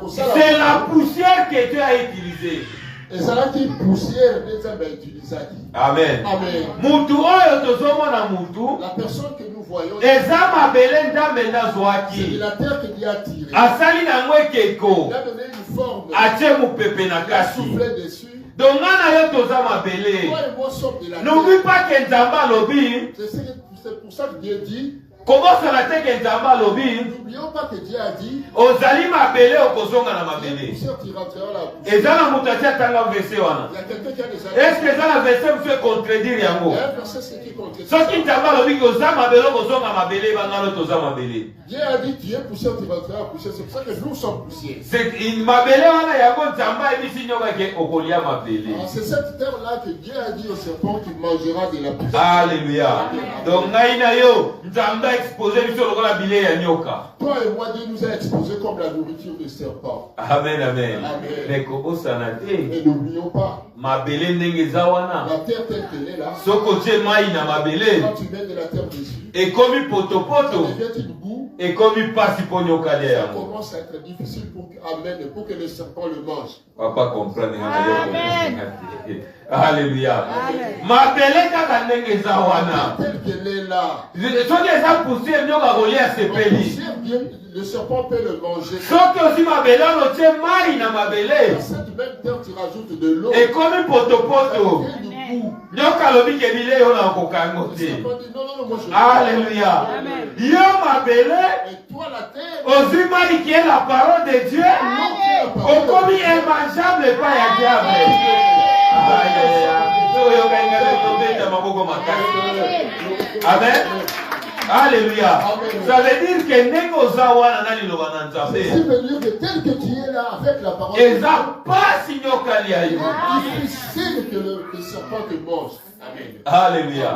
C'est la poussière que Dieu a utilisée. Amen. La personne que nous voyons, c'est la terre que Dieu a tirée. Il a donné une forme. Il a soufflé dessus. Donc, n'oublie pas que Nzamba lobby. C'est pour ça que Dieu dit. Comment ça l'a été que Nzamba lobby? N'oublions pas que Dieu a dit. Ozali mabele okozonga na mabele. Et dans la mutation tanga verset wana. Est-ce que dans la verset vous fait contredire yango? Ce qui Nzamba lobby ozama mabele okozonga mabele bangalo toza mabele. Dieu a dit tu es poussière, tu vas faire poussière. C'est pour ça que nous sommes poussière. C'est une mabele wana yango Nzamba ebisi nyoka ke okolia mabele. C'est cette terre là que Dieu a dit au serpent qu'il mangera de la poussière. Alléluia. Donc naina yo Nzamba exposé sur le billet ya nyoka. Toi et moi Dieu nous a exposé comme la nourriture des serpents. Amen, amen. Mais kobo sanate. Et n'oublions pas. Mabele ndenge zawana. La terre telle qu'elle est là. Soko tie mai na mabele. Quand tu mets de la terre dessus. Et comme poto poto. Ça devient une boue. Et comme il passe pour nyoka derrière. Ça commence à être difficile pour que le serpent le mange. Papa comprendre. Amen. Alléluia. Mabele kaka ndenge zawana. Telle qu'elle est là. Soki eza poussière nyoka kolia sepeli. Le serpent peut le manger. Soki aussi mabele otie mai na mabele. Dans cette même terre tu rajoutes de l'eau. Et comme poto poto. Nyoka lobi ke bile yo na kokango te. Alléluia. Yo mabele. Et toi la terre. Ozwi mai qui est la parole de Dieu. Okomi immangeable pas ya diable. Amen. Alléluia. Ça veut dire que Nego Zawana nani lo bananzabe. Ça veut dire que tel que tu es là avec la parole. Et ça pas signo kaliayo. Il difficile que le serpent te mange. Amen. Alléluia.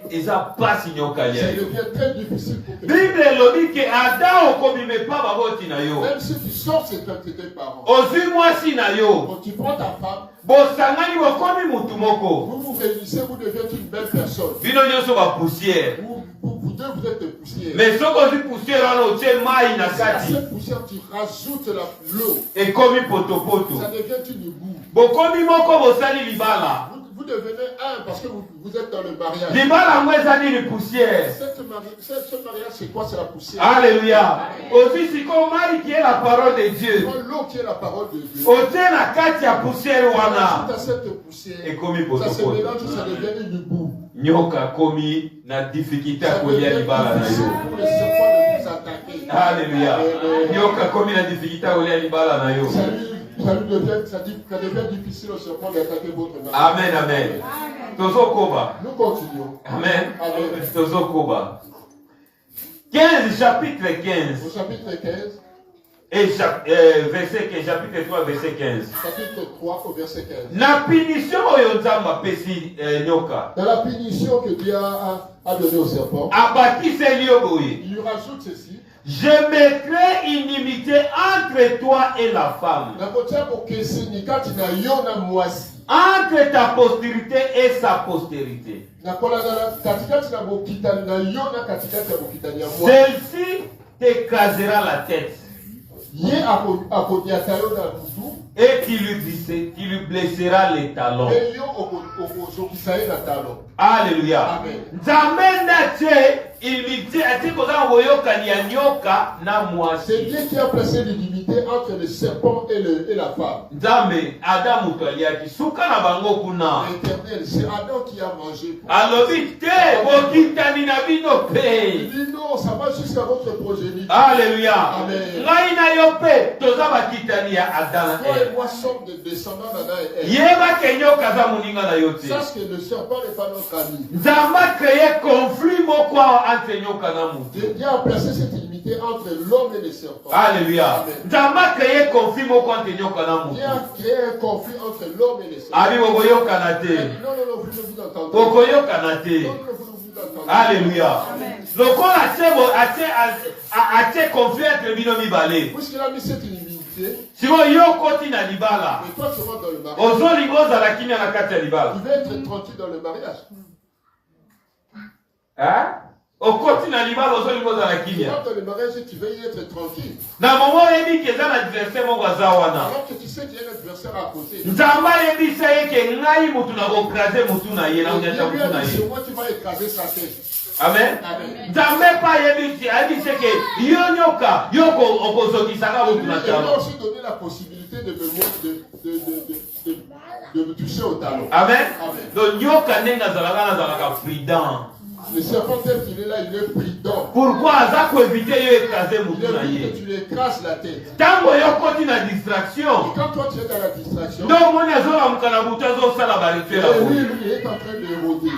Et ça pas signo kaliayo. Ça devient très difficile pour que. Bible lobi que Adam okomime pas baboti na yo. Même si tu sors tes parents. Ozwi mwasi na yo. Quand tu prends ta femme. Bosangani bokomi mutu moko. Vous vous réunissez, vous devenez une belle personne. Bino nyonso ba poussière. Vous deux, vous êtes des poussières. Mais ce qu'on dit poussière, on a mai na kati. Cette poussière, tu rajoutes l'eau. Et comme poto poto. Ça devient une boue. Bokomi moko bosali libala. Vous devenez un parce que vous êtes dans le mariage. Libala mwezani ni poussière. Ce mariage, c'est quoi? C'est la poussière. Alléluia. Aussi, c'est comme mai qui est la parole de Dieu. L'eau qui est la parole de Dieu. Aussi, la kati ya poussière wana. Dans cette poussière. Et comme poto poto. Ça se mélange, ça devient une boue. Nyoka komi na difficulté à kolia libala na yo. Alléluia. Nyoka komi na difficulté à kolia libala na yo. Ça devient difficile au serpent d'attaquer votre mari. Amen, amen. Tozo koba. Nous continuons. Amen. Amen. Tozo koba. 15, chapitre 15. Au chapitre 15. Et verset 15, chapitre 3, verset 15. Chapitre 3 au verset 15. La punition oyo nzamba pesi nyoka. Dans la punition que Dieu a donnée au serpent. Abakise lioboye. Il lui rajoute ceci. Je mettrai inimité entre toi et la femme. Entre ta postérité et sa postérité. Celle-ci t'écrasera la tête. Et tu lui blesseras les talons. Alléluia. C'est Dieu qui a placé l'inimité entre le serpent et la femme. L'Éternel, c'est Adam qui a mangé. Il dit non, ça va jusqu'à votre progéniture. Alléluia. Amen. Toi et moi sommes des descendants d'Adam et Ève. Sache que le serpent n'est pas notre ami. Dieu a placé cette inimité inimité entre l'homme et les serpents. Alléluia. Dieu a créé un conflit entre l'homme et les serpents. Non, vous vous entendez. Alléluia. Le corps a été conflit entre binomi balé. Puisqu'il a mis cette inimité, si vous yo koti na libala, et toi tu rentres dans le mariage, ozo liboza la kimia na kati ya libala. Tu veux être tranquille dans le mariage. Hein? Au koti na libala ozo liboza la kimia. Tu rentres dans le mariage et tu veux y être tranquille. Na momo yebi keza na adversaire moko azawana. Alors que tu sais qu'il y a un adversaire à côté. Nzamba yebi saye ke ngai mutu na ko craser mutu na ye na ngata mutu na ye. C'est moi qui va écraser sa tête. Amen. Nzambe pa yebi seke yo nyoka yoko okozokisaka mutu na talo. Il m'a aussi donné la possibilité de me toucher au talon. Amen. Donc nyoka nenga zalaka prudent. Le serpent tel qu'il est là, il est prudent. Pourquoi Azako éviter yo écraser mutu na ye? Tu lui écrases la tête. Tango yo koti na distraction. Et quand toi tu es dans la distraction, donc moni azola mukana mutu azosala ba référence. Oui, il est en train de rôder.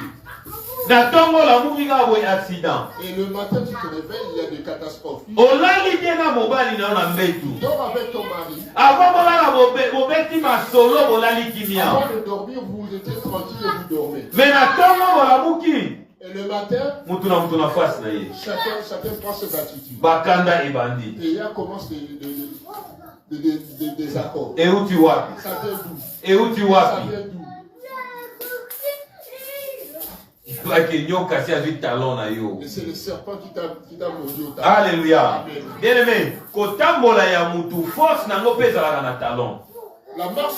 Na tongo la mukinga boy accident. Et le matin tu te réveilles, il y a des catastrophes. Olali bien mobali na na mbetu. Dors avec ton mari. Avant la mobeti ma solo olali kimia. Avant de dormir, vous étiez tranquille et vous dormez. Mais na tongo la muki. Et le matin, mutu na face na ye. Chacun prend ses attitudes. Bakanda et bandi. Et il y a commence des accords. Et où tu vois? Ça vient d'où? Et où tu vois? Ça vient d'où? Et c'est le serpent qui t'a mordu au talon. Alléluia. Bien aimé, kotambola ya mutu force nango pezala na talon. La marche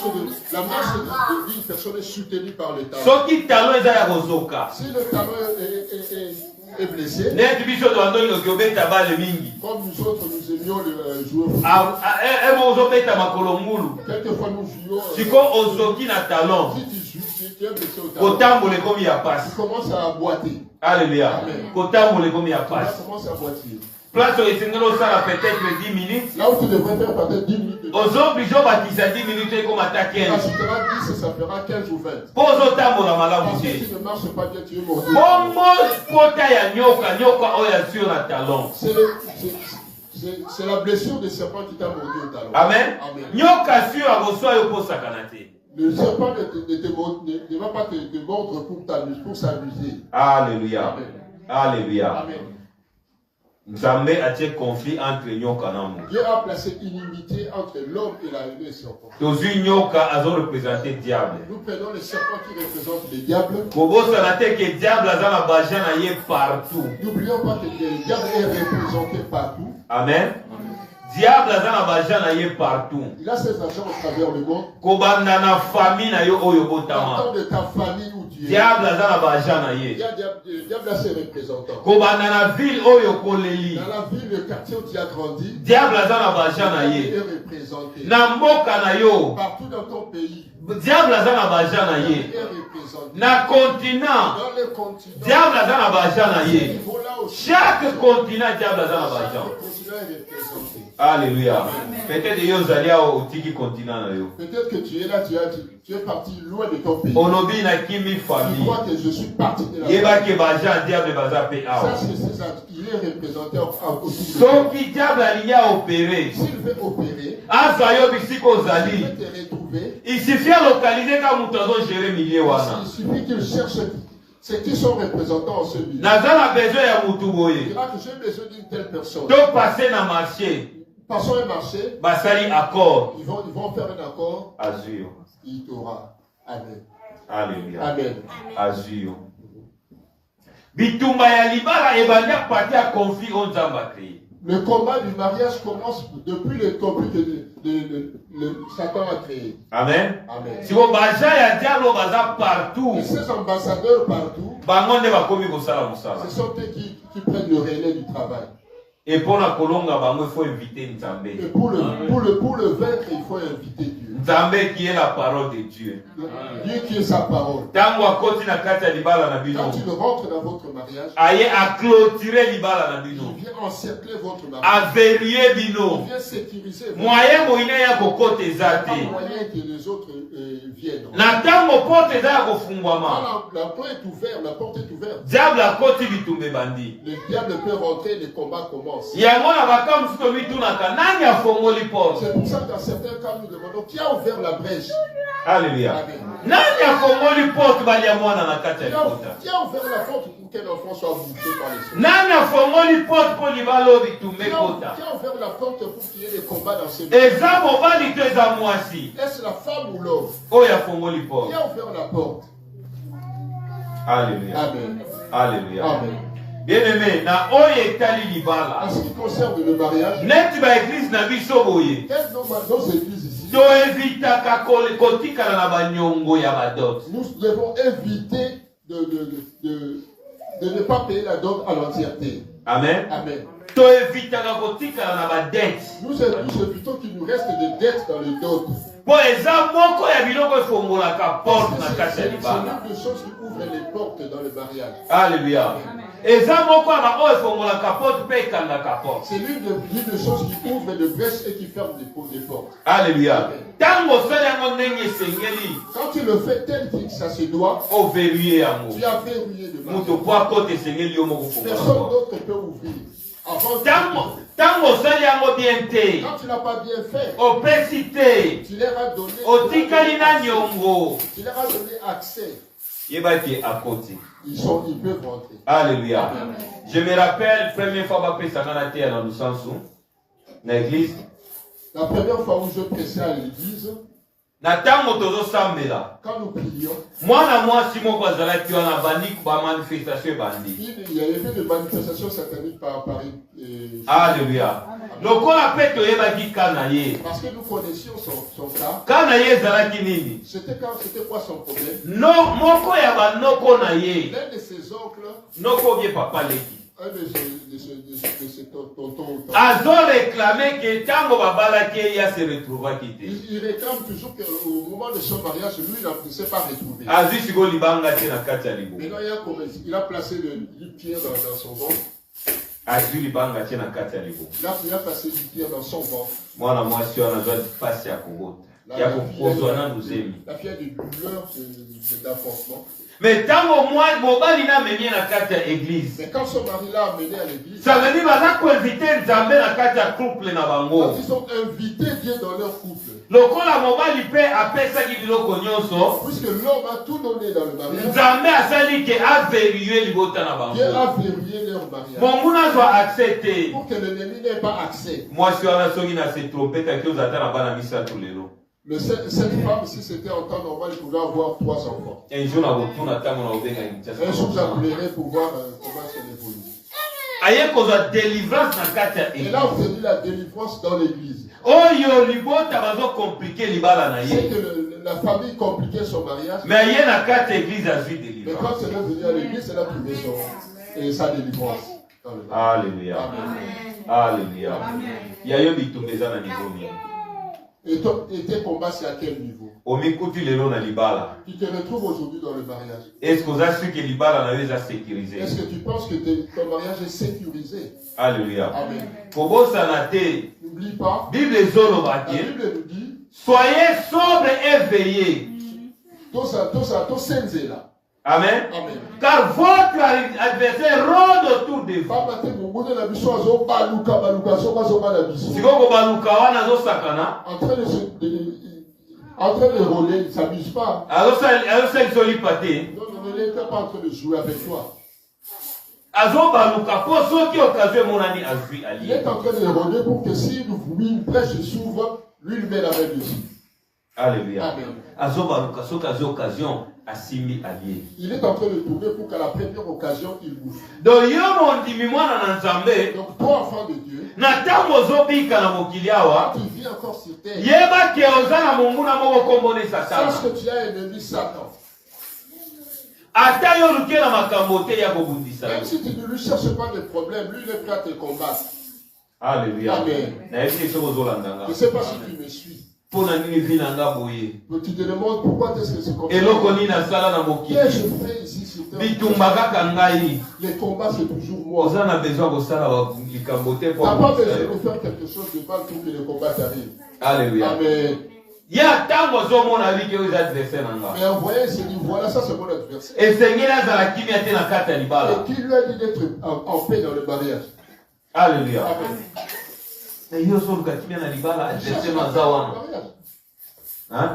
d'une personne est soutenue par le talon. Soki talon eza ya kozoka. Si le talon est blessé, net biso do andoni okobeta bale mingi. Comme nous autres nous aimions jouer au foot. Ozobeta makolo ngulu. Quelquefois nous jouons. Siko ozoki na talon. Tu es blessé au talon. Kotambole komi ya passe. Tu commences à boiter. Alléluia. Kotambole komi ya passe. Tu commences à boiter. Place au esengelo sala peut-être 10 minutes. Là où tu devrais faire peut-être 10 minutes. Ozo biso batisa 10 minutes comme attaque 15. Si tu vas 10, ça fera 15 ou 20. Pozo tambola malamu Parce que te. si ne marche pas bien, tu es mordu. Bombo pota ya nyoka oya sur la talon. C'est la blessure des serpents qui t'a mordu au talon. Amen. Nyoka sur agoswa yo posa kanate. Le serpent ne va pas te mordre pour s'amuser. Alléluia. Alléluia. Amen. Nzambe a été conflit entre nyoka na mu. Dieu a placé inimité entre l'homme et le serpent. Tozu nyoka azo représenter diable. Nous prenons le serpent qui représente le diable. Kobosa na te que diable azana bajana ye partout. N'oublions pas que le diable est représenté partout. Amen. Diable azana bajana ye partout. Il a ses agents à travers le monde. Kobanda na famille na yo oyo botama. Partant de ta famille où tu es. Diable azana bajana ye. Le diable a ses représentants. Kobanda na ville oyo koleli. Dans la ville, le quartier où tu as grandi. Diable azana bajana ye. Il est représenté. Na mboka na yo. Partout dans ton pays. Diable azana bajana ye. Il est représenté. Na continent. Dans le continent. Diable azana bajana ye. Chaque continent diable azana bajana. Alléluia. Peut-être yo zalia au tiki continent na yo. Peut-être que tu es là, tu es parti loin de ton pays. Olobi na kimi famille. Tu crois que je suis parti de la Yeba ke baja diable baza pe ça, a. c'est ça. Il est représenté aussi. Soki diable alia opérer. S'il veut opérer, Aza yo bisiko il zali. veut te retrouver. Il suffit à localiser quand muto gérer milieu wana. Il suffit qu'il cherche c'est qui sont représentants en ce milieu. Nazala besoin ya mutu Il boye. dira que j'ai besoin d'une telle personne. Donc passer na marché. Passons un marché. Basali accord. Ils vont faire un accord. Azur. Il t'aura. Amen. Alléluia. Amen. Azur. Bitumba ya libala ebanja parti à conflit on nzamba créé. Le combat du mariage commence depuis le conflit que Satan a créé. Amen. Amen. Si vous baja ya diable baza partout. Et ces ambassadeurs partout, Bangonde bakomi kosala musala. ce sont eux qui prennent le relais du travail. Et pour la kolonga bango il faut inviter Nzambe. Et pour le vaincre, il faut inviter Dieu. Nzambe qui est la parole de Dieu. Dieu qui est sa parole. Tango akoti na kati ya libala na bino. Quand tu rentres dans votre mariage, Aye a clôturer libala na bino. il vient encercler votre mariage. A verrouiller Il bino. vient sécuriser votre Moyen moine ya kokote ezate. moyen que les autres viennent. Na tango porte eza ya kofungwama. La porte est ouverte, la porte est ouverte. Diable akoti bitumbe bandi. Le diable peut rentrer, le combat commence. récompense. C'est pour ça que dans certains cas, nous demandons qui a ouvert la brèche. Alléluia. Qui a ouvert la porte pour qu'un enfant soit bouffé par les soins? Qui a ouvert la porte pour qu'il y ait des combats dans ces Est-ce Est-ce la femme ou l'homme? Qui a ouvert la porte? Alléluia. Amen. Alléluia. Amen. Bien-aimé, En ce qui concerne le mariage, quelles sont nos églises ici? Nous devons éviter de ne pas payer la dot à l'entièreté. Amen. Amen. Nous évitons qu'il nous reste des dettes dans les dots. C'est l'une des choses qui ouvrent les portes dans le mariage. Alléluia. C'est l'une des choses qui ouvrent les brèches et qui ferment les portes. Alléluia. Quand tu le fais tel que ça se doit, tu as verrouillé le mariage. Personne d'autre peut ouvrir. Quand tu n'as pas bien fait, tu leur as donné accès. Ils peuvent rentrer. Alléluia. Je me rappelle, première fois que je suis dans l'église. La première fois où je prêchais à l'église, quand nous prions, il y avait des manifestations sataniques par Paris. Alléluia. Parce que nous connaissions son cas. C'était quoi son problème? L'un de ses oncles, un de ses tontons, il réclame toujours qu'au moment de son mariage, lui ne s'est pas retrouvé. Maintenant, il a placé du pierre dans son ventre. Il a placé du pierre dans son ventre. La fille a des douleurs d'enfantement. Mais quand son mari l'a amené à l'église, ça veut dire qu'ils ont invité Dieu dans leur couple. Puisque l'homme a tout donné dans le mariage, Dieu a verrouillé leur mariage pour que l'ennemi n'ait pas accès. Mais cette femme, si c'était en temps normal, il pouvait avoir 3 enfants. Un jour, j'appellerai pour voir comment ça évolue. Et là, on dit la délivrance dans l'église. C'est que la famille compliquait son mariage. Mais quand elle est venue à l'église, elle a trouvé sa délivrance. Alléluia. Alléluia. Et tes combats, c'est à quel niveau? Tu te retrouves aujourd'hui dans le mariage. Est-ce que tu penses que ton mariage est sécurisé? Alléluia. Amen. N'oublie pas. La Bible nous dit, soyez sobres et veillez. Amen. Amen. Car votre adversaire rôde autour de vous. En train de rôler, il ne s'amuse pas. Non, il n'est pas en train de jouer avec toi. Il est en train de rôler pour que si une brèche s'ouvre, lui il met la main dessus. Alléluia. Il est en train de tourner pour qu'à la première occasion, il bouffe. Donc, toi, enfant de Dieu, quand tu vis encore sur terre, sache que tu as un ennemi Satan. Même si tu ne lui cherches pas de problème, lui il est prêt à te combattre. Alléluia. Amen. Je ne sais pas si tu me suis. Mais tu te demandes pourquoi est-ce que c'est comme ça. Qu'est-ce que je fais ici sur terre? Les combats c'est toujours moi. Tu n'as pas besoin de faire quelque chose de mal pour que le combat t'arrive. Alléluia. Amen. Mais en voyant, il s'est dit, voilà, ça c'est mon adversaire. Et qui lui a dit d'être en paix dans le mariage? Alléluia. Amen. Mais yo so lukati bien na libala adresse mazawana. Hein?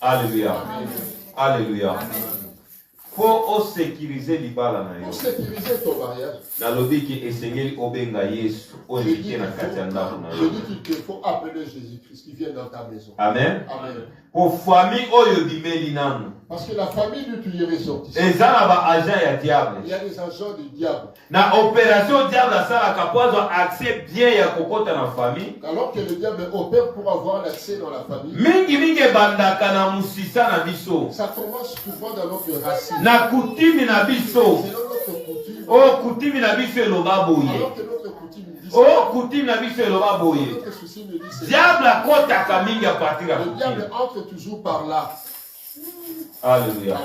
Alléluia. Amen. Alléluia. Faut sécuriser libala na yo. Pour sécuriser ton mariage. Nalobi ki esengeli obenga Yesu o invité na kati ya ndako na Je yo. dis qu'il faut appeler Jésus-Christ qui vient dans ta maison. Amen. Amen. Pour famille oyo bimeli nanu. Parce que la famille du tu y ressorti. Eza na ba agent ya diable. Il y a des agents du diable. Na opération diable asalaka po azwa accès bien ya kokota na famille. Alors que le diable opère pour avoir l'accès dans la famille. Mingi mingi bandaka na musisa na biso. Ça commence souvent dans notre racine. Na kutimi na biso. C'est dans notre coutume. Oh kutimi na biso eloba boye. Alors que notre coutume dit ça. Oh kutimi na biso eloba boye. Notre souci me dit c'est Diable akotaka mingi a partir ya le kutimi. diable entre toujours par là. Alléluia.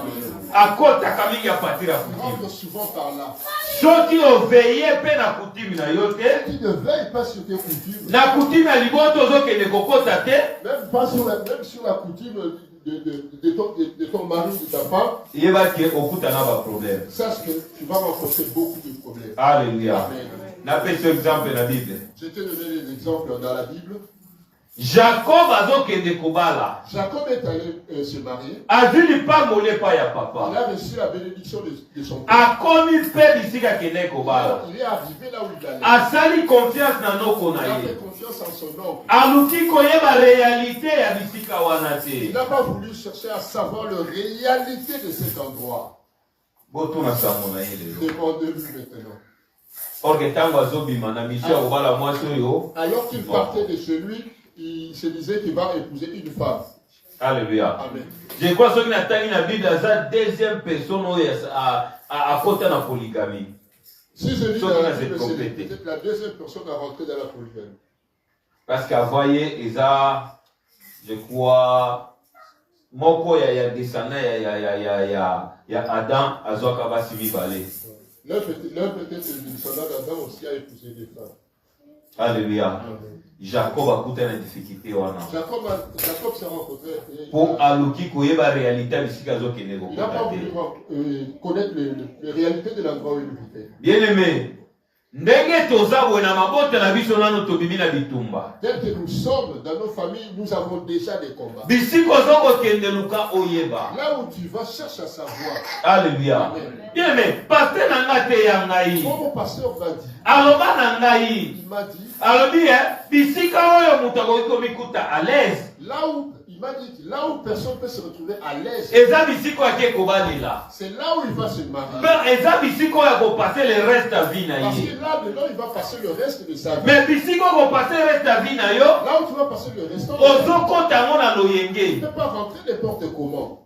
Akotaka mingi a partir ya Il kutimi. entre souvent par là. Soki oveye pe na kutimi na yo te. Il ne veille pas sur tes coutumes. Na kutimi ya liboto ozokende kokota te. Même pas sur la coutume de ton mari, de ta femme. Yebaki okutana ba problème. Sache que tu vas rencontrer beaucoup de problèmes. Alléluia. Amen. Na pe ce exemple na Bible. Je te donner des exemples dans la Bible. Jacob azokende kobala. Jacob est allé se marier. Azwi lipango lepa ya Il papa. a reçu la bénédiction de son père. Akomi mpe bisika kende kobala. Il est arrivé là où il allait. Asali confiance na noko Il na a ye. fait confiance en son oncle. Aluki koyeba réalité ya bisika wana Il te. n'a pas voulu chercher à savoir la réalité de cet endroit. Botuna sango na ye lelo. Demande-lui maintenant. Orke tango azobima na mission ya kobala mwasi oyo. Alors qu'il partait de chez lui, il se disait qu'il va épouser une femme. Alléluia. Amen. Je crois soki natangi na Bible aza deuxième personne oyo akota na polygamie. Si je lis Sauf dans la que Bible, c'est c'est complété. peut-être la deuxième personne à rentrer dans la polygamie. Parce qu'avoye eza, je crois, moko ya descendant ya Adam azwaka basi mibale. L'un peut-être le descendant d'Adam aussi a épousé des femmes. Alléluia. Amen. Jacob akuta na difficulté wana. Jacob s'est rencontré. Po aluki koyeba réalité bisika azokende Il n'a pas kokota voulu te. connaître les réalités de l'endroit où il vivait. Bien aimé, ndenge toza boye na mabota na biso nano tobimi na bitumba. Tel que nous sommes dans nos familles, nous avons déjà des combats. Bisiko ozokokende luka oyeba. Là où tu vas, cherche à savoir. Alléluia. Bien aimé, pasteur nanga te ya ngai. Comme mon pasteur m'a dit, Aloba na ngai. il m'a dit, Alobi bisika oyo mutu akoki komikuta à l'aise. là où personne peut se retrouver à l'aise, Eza bisiko yake kobalela. c'est là où il va se marier. Mais eza bisiko ya kopasser le reste à vie na Parce ye. que là, dedans, il va passer le reste de sa vie. Mais bisiko kopasser le reste à vie na yo, Là où tu vas passer le restant, tu ozokota ngo na ne loyenge. peux pas rentrer n'importe comment.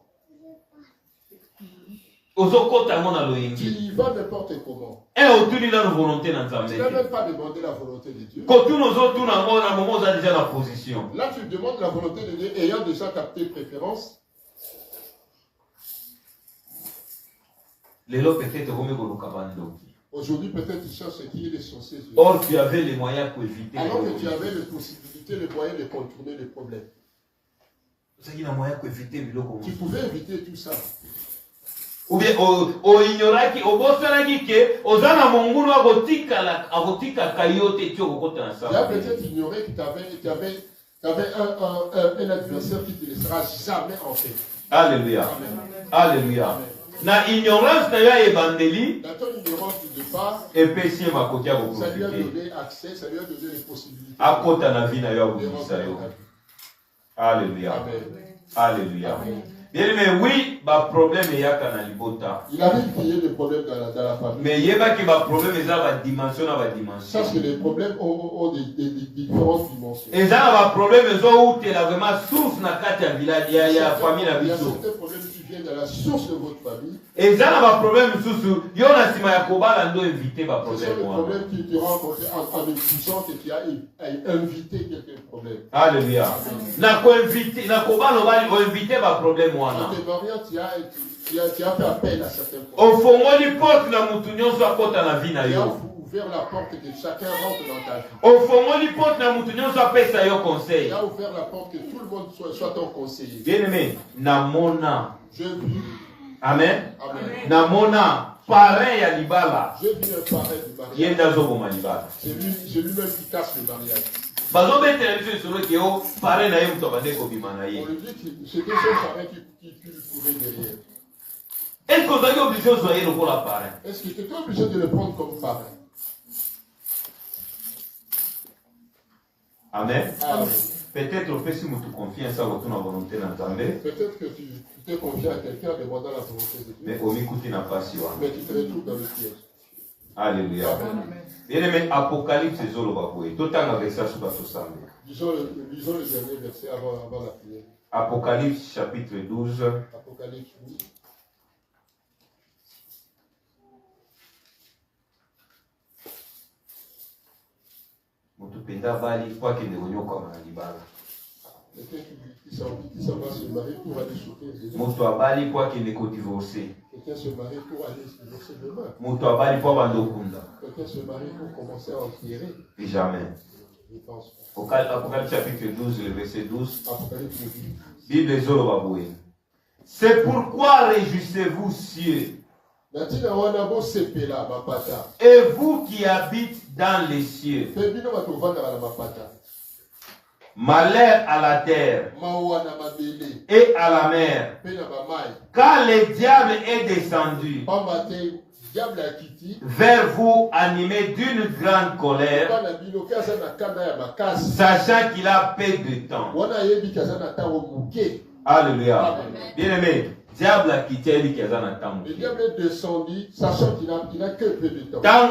Ozokota ngo na Tu loyenge. y vas n'importe comment. Otuni na volonté na Tu Nzambe. n'as même pas demandé la volonté de Dieu. Kotuna ozotuna ngo na moment oza déjà na position. Là, tu demandes la volonté de Dieu ayant déjà capté préférence. Lelo peut-être okomi koluka bandoki. Aujourd'hui, peut-être tu cherches ce qui est censé. Or tu avais les moyens pour éviter. Alors que tu avais les possibilités, les moyens de contourner les problèmes. Ozaki na moyen pour éviter biloko. Tu pouvais éviter tout ça. Ou bien ignoraki obosanaki ke ozana mongulu akotika kayote tio kokota na Tu as sa. peut-être ignoré que tu avais un adversaire qui ne te laissera jamais en paix. Alléluia. Amen. Alléluia. Amen. Na ignorance na ya ebandeli Dans ton ignorance de départ, epesi makoki ya ça lui a koprofite. donné accès, ça lui a donné les possibilités. Akota na vie na yo de abundisa rentrer yo. dans la vie. Alléluia. Amen. Alléluia. Amen. Bien mais oui, ba problème eyaka na libota. Il arrive qu'il y ait des problèmes dans la famille. Mais yebaki ba problème eza ba dimension na ba dimension. Sache que les problèmes ont des différentes dimensions. Eza na ba problème ezoutela vraiment source na kati ya village ya famille na Il y a biso. certains problèmes qui viennent de la source de votre famille. Eza na ba problème susu yo na sima ya kobala ndo invité ba Ce sont les problème wana. problèmes qui te rencontrent en épousant et qui a invité quelques problèmes. Alléluia. Na ko invité na kobala bali ko invité ba problème En wana. te mariant, tu as fait appel à certains problèmes. Ofongoli porte na mutu nyonso akota na vie na Tu as yo. ouvert la porte que chacun rentre dans ta vie. Ofongoli porte na mutu nyonso apesa yo conseil. Tu as ouvert la porte que tout le monde soit ton conseiller. Bien aimé, namona. Je vis. Amen. Amen. Namona parrain ya libala. J'ai vu un parrain du mariage. Yenda zoboma libala. C'est lui-même qui casse le mariage. Bazobetela biso sur le keo parrain na ye muto abande kobima na ye. On lui dit que c'était son parrain qui le courait derrière. Est-ce qu'on est obligé de soigner le parrain? Est-ce que tu es obligé de le prendre comme parrain? Amen. Amen. Peut-être on fait si nous te confiance à votre volonté d'entendre. Peut-être que tu t'es confié à quelqu'un demandant la volonté de Dieu. Mais au micouti n'a pas si. Mais tu te retrouves dans le piège. Alléluia. Bien aimé, Apocalypse c'est Zolo Baboué. Tout temps avec ça, je vais tout ça. Lisons le dernier verset avant la prière. Apocalypse chapitre 12. Apocalypse 12. Mutupenda bali kwa kile onyoka malibala. Quelqu'un qui s'en va se marier pour aller souffrir. Mutu abali kwa kile ko divorcer. Quelqu'un se marie pour aller se divorcer demain. Mutu abali kwa bandokunda. Quelqu'un se marie pour commencer à enterrer. Jamais. Je pense pas. Apocalypse chapitre 12, le verset 12. Apocalypse 12. Bible Zolo Baboué. C'est pourquoi réjouissez-vous, cieux. Et vous qui habitez dans les cieux. Malheur à la terre et à la mer. Car le diable est descendu vers vous animé d'une grande colère, sachant qu'il a peu de temps. Alléluia. Bien aimé. Le diable est descendu, sachant qu'il n'a que peu de temps. Quand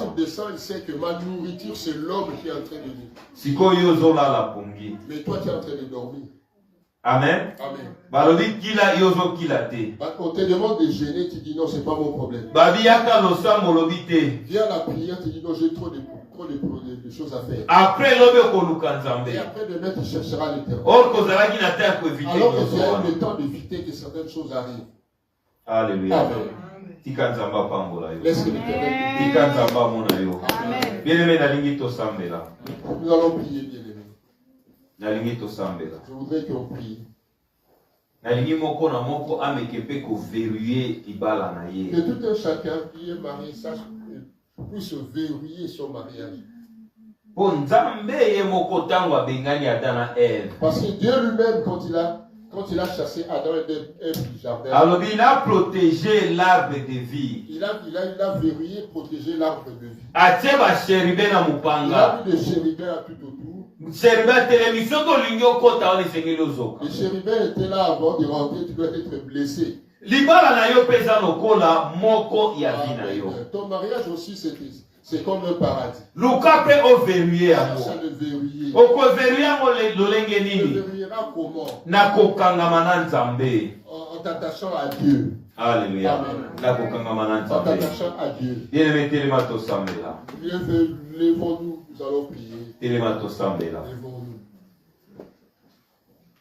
il descend, il sait que ma nourriture, c'est l'homme qui est en train de vivre. Mais toi, tu es en train de dormir. Amen. Amen. On te demande de gêner, tu dis non, c'est pas mon problème. Viens à la prière, tu dis non, j'ai trop de choses à faire. Après, et après demain, tu chercheras l'éternel. Alors que tu as le temps d'éviter que certaines choses arrivent. Alléluia. Amen. Laisse que l'éternel. Nous allons prier, bien-aimés. Je voudrais qu'on prie. Que tout un chacun qui est marié sache puisse verrouiller son mariage. Parce que Dieu lui-même, quand il a chassé Adam et Ève du jardin, alors il a protégé l'arbre de vie. Il a verrouillé, protégé l'arbre de vie. Il a mis des chérubins à tout autour. Les chérubins étaient là avant de rentrer, tu dois être blessé. Ton mariage aussi, c'est comme un paradis. Ça le verrouiller. Tu le verrouilleras comment? En t'attachant à Dieu. Alléluia. En t'attachant à Dieu. Lèvons-nous, nous allons prier. Lèvons-nous.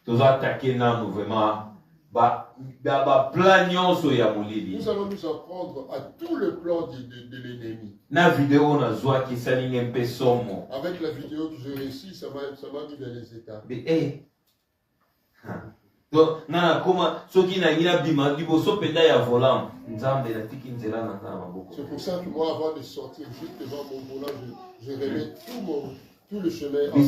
Nous allons nous en prendre à tout le plan de l'ennemi. Avec la vidéo que j'ai réussi, ça m'a mis dans les états. C'est pour ça que moi, avant de sortir juste devant mon volant, je remets tout le chemin. Je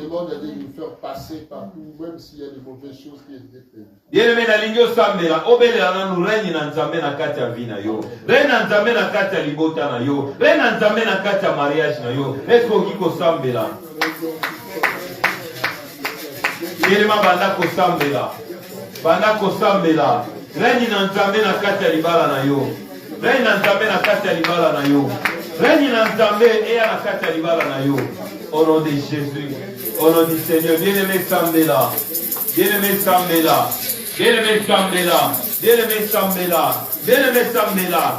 demande à Dieu de nous faire passer partout, même s'il y a de mauvaises choses qui étaient prévues. Au nom de Jésus, au nom du Seigneur, bien-aimé Sambela, bien-aimé Sambela, bien-aimé Sambela, bien-aimé Sambela, bien-aimé Sambela,